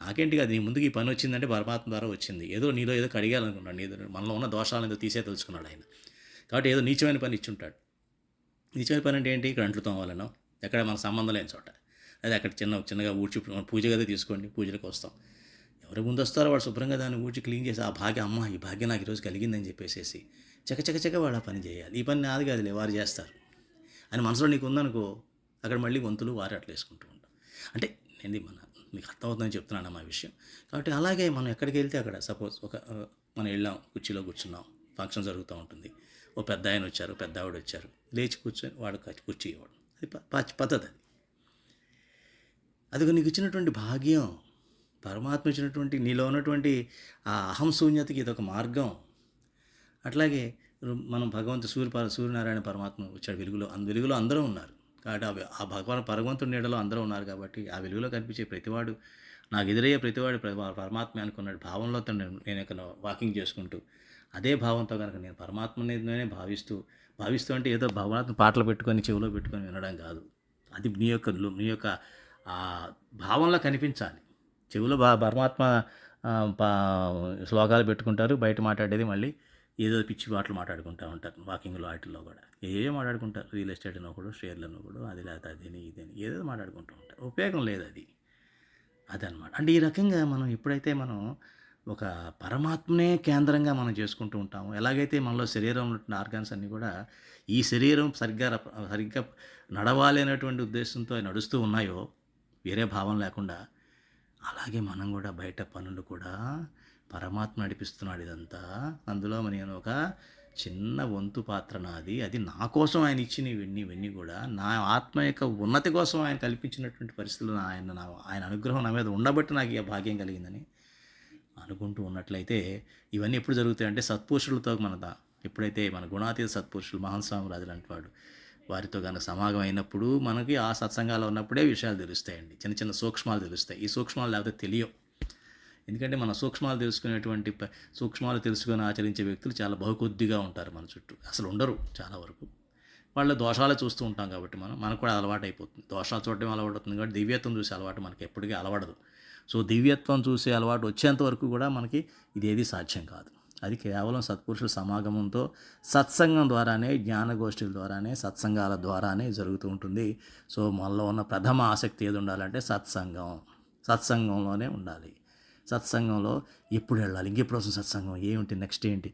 నాకేంటి కాదు, నీ ముందుకు ఈ పని వచ్చిందంటే పరమాత్మ ద్వారా వచ్చింది. ఏదో నీలో ఏదో కడిగాలనుకున్నాడు, నీదో మనలో ఉన్న దోషాలను ఏదో తీసే తెలుసుకున్నాడు ఆయన. కాబట్టి ఏదో నీచమైన పని ఇచ్చుంటాడు. నీచమైన పని అంటే ఏంటి? ఇక్కడ అంట్లు తోమాలనో, ఎక్కడ మన సంబంధం లేని చోట, అదే అక్కడ చిన్నగా ఊడ్చి పూజ గది తీసుకోండి, పూజలకు వస్తాం. ఎవరు ముందు వస్తారో వాడు శుభ్రంగా దాన్ని ఊడ్చి క్లీన్ చేసి ఆ భాగ్యం, అమ్మ ఈ భాగ్యం నాకు ఈరోజు కలిగిందని చెప్పేసి చక వాడు ఆ పని చేయాలి. ఈ పని నాది కాదులే, వారు చేస్తారు అని మనసులో నీకు ఉందనుకో, అక్కడ మళ్ళీ వంతులు వారు అట్లా వేసుకుంటూ ఉంటాం. అంటే నేను మీకు అర్థమవుతుందని చెప్తున్నాను మా విషయం. కాబట్టి అలాగే మనం ఎక్కడికి వెళ్తే అక్కడ సపోజ్ మనం వెళ్ళాం, కుర్చీలో కూర్చున్నాం, ఫంక్షన్ జరుగుతూ ఉంటుంది, ఓ పెద్ద ఆయన వచ్చారు, పెద్ద ఆవిడ వచ్చారు, లేచి కూర్చొని వాడు కుర్చీ ఇవ్వడం, అది పద్ధతి. అది నీకు ఇచ్చినటువంటి భాగ్యం, పరమాత్మ ఇచ్చినటువంటి నీలో ఉన్నటువంటి ఆ అహం శూన్యతకి ఇదొక మార్గం. అట్లాగే మనం సూర్యనారాయణ పరమాత్మ వచ్చాడు వెలుగులో అందరూ ఉన్నారు. కాబట్టి ఆ భగవంతుడి నీడలో అందరూ ఉన్నారు. కాబట్టి ఆ వెలుగులో కనిపించే ప్రతివాడు, నాకు ఎదురయ్యే ప్రతివాడు పరమాత్మ అనుకున్నాడు భావంలో నేను ఇక్కడ వాకింగ్ చేసుకుంటూ, అదే భావంతో కనుక నేను పరమాత్మనే భావిస్తూ అంటే ఏదో భగవంతుని పాటలు పెట్టుకొని చెవిలో పెట్టుకొని వినడం కాదు. అది నీ యొక్క ఆ భావంలో కనిపించాలి. చెవిలో పరమాత్మ శ్లోకాలు పెట్టుకుంటారు, బయట మాట్లాడేది మళ్ళీ ఏదో పిచ్చి మాటలు మాట్లాడుకుంటూ ఉంటారు. వాకింగ్లో వాటిల్లో కూడా ఏవో మాట్లాడుకుంటారు, రియల్ ఎస్టేట్ ఒకడు, షేర్లను ఒకడు, అది లేకపోతే అదని ఇదని ఏదో మాట్లాడుకుంటూ ఉంటారు, ఉపయోగం లేదు అదనమాట. అంటే ఈ రకంగా మనం ఎప్పుడైతే మనం ఒక పరమాత్మనే కేంద్రంగా మనం చేసుకుంటూ ఉంటాము, ఎలాగైతే మనలో శరీరంలో ఉన్న ఆర్గాన్స్ అన్నీ కూడా ఈ శరీరం సరిగ్గా నడవాలి అనేటువంటి ఉద్దేశంతో నడుస్తూ ఉన్నాయో, వేరే భావం లేకుండా, అలాగే మనం కూడా బయట పనులు కూడా పరమాత్మ నడిపిస్తున్నాడు ఇదంతా. అందులో నేను ఒక చిన్న వంతు పాత్ర నాది, అది నా కోసం ఆయన ఇచ్చిన ఇవన్నీ కూడా నా ఆత్మ యొక్క ఉన్నతి కోసం ఆయన కల్పించినటువంటి పరిస్థితులు, ఆయన అనుగ్రహం నా మీద ఉండబట్టి నాకు ఈ భాగ్యం కలిగిందని అనుకుంటూ ఉన్నట్లయితే, ఇవన్నీ ఎప్పుడు జరుగుతాయంటే సత్పురుషులతో ఎప్పుడైతే మన గుణాతీత సత్పురుషులు, మహాన్ స్వామి రాజు లాంటి వాడు, వారితో కనుక సమాగం అయినప్పుడు మనకి ఆ సత్సంగాలు ఉన్నప్పుడే విషయాలు తెలుస్తాయండి. చిన్న సూక్ష్మాలు తెలుస్తాయి. ఈ సూక్ష్మాలు లేకపోతే తెలియవు. ఎందుకంటే మన సూక్ష్మాలు తెలుసుకొని ఆచరించే వ్యక్తులు చాలా బహుకొద్దిగా ఉంటారు మన చుట్టూ, అసలు ఉండరు చాలా వరకు. వాళ్ళ దోషాలు చూస్తూ ఉంటాం కాబట్టి మనకు కూడా అలవాటు అయిపోతుంది. దోషాలు చూడటం అలవాటు అవుతుంది కాబట్టి దివ్యత్వం చూసే అలవాటు మనకి ఎప్పటికీ అలవడదు. సో దివ్యత్వం చూసే అలవాటు వచ్చేంత వరకు కూడా మనకి ఇదేది సాధ్యం కాదు. అది కేవలం సత్పురుషుల సమాగమంతో, సత్సంగం ద్వారానే, జ్ఞానగోష్ఠుల ద్వారానే, సత్సంగాల ద్వారానే జరుగుతూ ఉంటుంది. సో మనలో ఉన్న ప్రథమ ఆసక్తి ఏది ఉండాలంటే సత్సంగంలోనే ఉండాలి. సత్సంగంలో ఎప్పుడు వెళ్ళాలి, ఇంకెప్పుడు వస్తుంది సత్సంగం, ఏమిటి నెక్స్ట్ ఏంటి,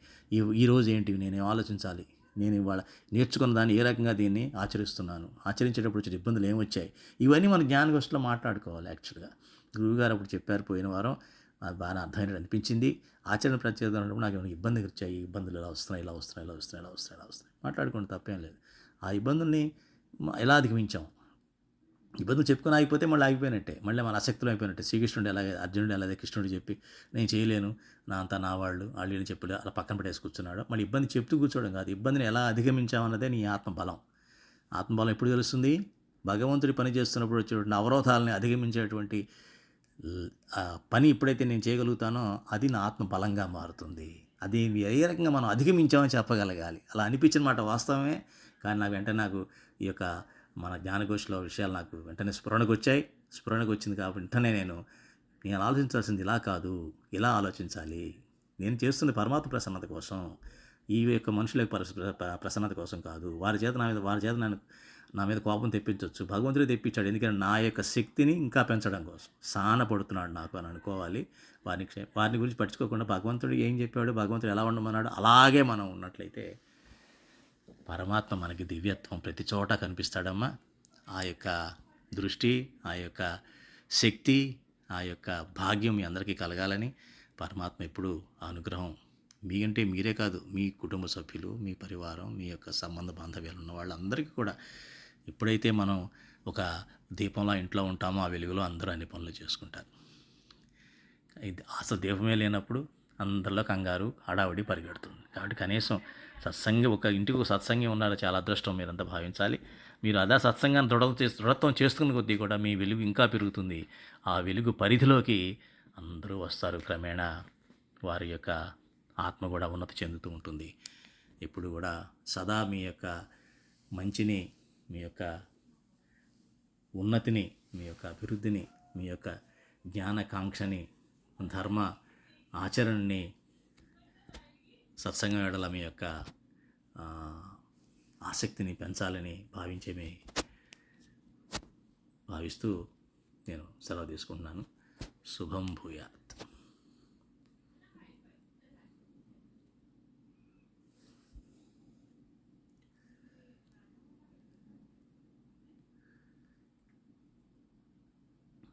ఈరోజు ఏంటి, నేను ఆలోచించాలి, నేను ఇవాళ నేర్చుకున్న దాన్ని ఏ రకంగా దీన్ని ఆచరిస్తున్నాను, ఆచరించేటప్పుడు వచ్చిన ఇబ్బందులు ఏమొచ్చాయి, ఇవన్నీ మన జ్ఞానగోష్ఠిలో మాట్లాడుకోవాలి. యాక్చువల్గా గురువుగారు అప్పుడు చెప్పారు పోయిన వారం, నాకు బాగా అర్థమైనట్టు అనిపించింది. ఆచరణ ప్రత్యేకమైనప్పుడు నాకు ఏమైనా ఇబ్బందులు వచ్చాయి, ఇబ్బందులు ఇలా వస్తున్నాయి మాట్లాడుకోండి, తప్పేం లేదు. ఆ ఇబ్బందుల్ని ఎలా అధిగమించాం, ఇబ్బందులు చెప్పుకొని ఆగిపోతే మళ్ళీ ఆగిపోయినట్టే, మళ్ళీ మన అసక్తులు అయిపోయినట్టే. శ్రీకృష్ణుడు అలాగే, అర్జునుడు అలాగే కృష్ణుడు చెప్పి నేను చేయలేను, నా వాళ్ళు చెప్పి అలా పక్కన పెట్టేసి కూర్చున్నాడు. మళ్ళీ ఇబ్బంది చెప్తూ కూర్చోవడం కాదు, ఇబ్బందిని ఎలా అధిగమించామన్నదే నీ ఆత్మబలం ఎప్పుడు తెలుస్తుంది? భగవంతుడి పని చేస్తున్నప్పుడు వచ్చేటువంటి అవరోధాలని అధిగమించేటువంటి పని ఎప్పుడైతే నేను చేయగలుగుతానో అది నా ఆత్మ బలంగా మారుతుంది. అది ఏ రకంగా మనం అధిగమించామని చెప్పగలగాలి. అలా అనిపించిన మాట వాస్తవమే. కానీ నాకు ఈ యొక్క మన జ్ఞానగోష్ఠిలో విషయాలు నాకు వెంటనే స్ఫురణకు వచ్చింది. కాబట్టి వెంటనే నేను ఆలోచించాల్సింది ఇలా కాదు, ఇలా ఆలోచించాలి. నేను చేస్తుంది పరమాత్మ ప్రసన్నత కోసం, ఈ యొక్క మనుషుల యొక్క ప్రసన్నత కోసం కాదు. వారి చేత నా మీద కోపం తెప్పించవచ్చు, భగవంతుడే తెప్పించాడు. ఎందుకంటే నా యొక్క శక్తిని ఇంకా పెంచడం కోసం సానపడుతున్నాడు నాకు అని అనుకోవాలి. వారిని గురించి పట్టించుకోకుండా భగవంతుడు ఏం చెప్పాడు, భగవంతుడు ఎలా ఉండమన్నాడు అలాగే మనం ఉన్నట్లయితే పరమాత్మ మనకి దివ్యత్వం ప్రతి చోట కనిపిస్తాడమ్మా. ఆ యొక్క దృష్టి, ఆ యొక్క శక్తి, ఆ యొక్క భాగ్యం మీ అందరికీ కలగాలని పరమాత్మ ఎప్పుడు ఆ అనుగ్రహం మీకంటే మీరే కాదు, మీ కుటుంబ సభ్యులు, మీ పరివారం, మీ యొక్క సంబంధ బాంధవ్యాలు ఉన్న వాళ్ళందరికీ కూడా ఎప్పుడైతే మనం ఒక దీపంలో ఇంట్లో ఉంటామో ఆ వెలుగులో అందరూ అన్ని పనులు చేసుకుంటారు. అసలు దీపమే లేనప్పుడు అందరిలో కంగారు, హడావుడి పరిగెడుతుంది. కాబట్టి కనీసం ఒక ఇంటికి ఒక సత్సంగం ఉండాలి, చాలా అదృష్టం మీరంతా భావించాలి. మీరు అదే సత్సంగాన్ని దృఢత్వం చేస్తున్న కొద్దీ కూడా మీ వెలుగు ఇంకా పెరుగుతుంది. ఆ వెలుగు పరిధిలోకి అందరూ వస్తారు. క్రమేణా వారి యొక్క ఆత్మ కూడా ఉన్నతి చెందుతూ ఉంటుంది. ఎప్పుడు కూడా సదా మీ యొక్క మంచిని, మీ యొక్క ఉన్నతిని, మీ యొక్క అభివృద్ధిని, మీ యొక్క జ్ఞానకాంక్షని, ధర్మ ఆచరణని, సత్సంగం ఎడల మీ యొక్క ఆ, ఆసక్తిని పెంచాలని భావిస్తూ నేను సెలవు తీసుకుంటున్నాను. శుభం భూయాత్.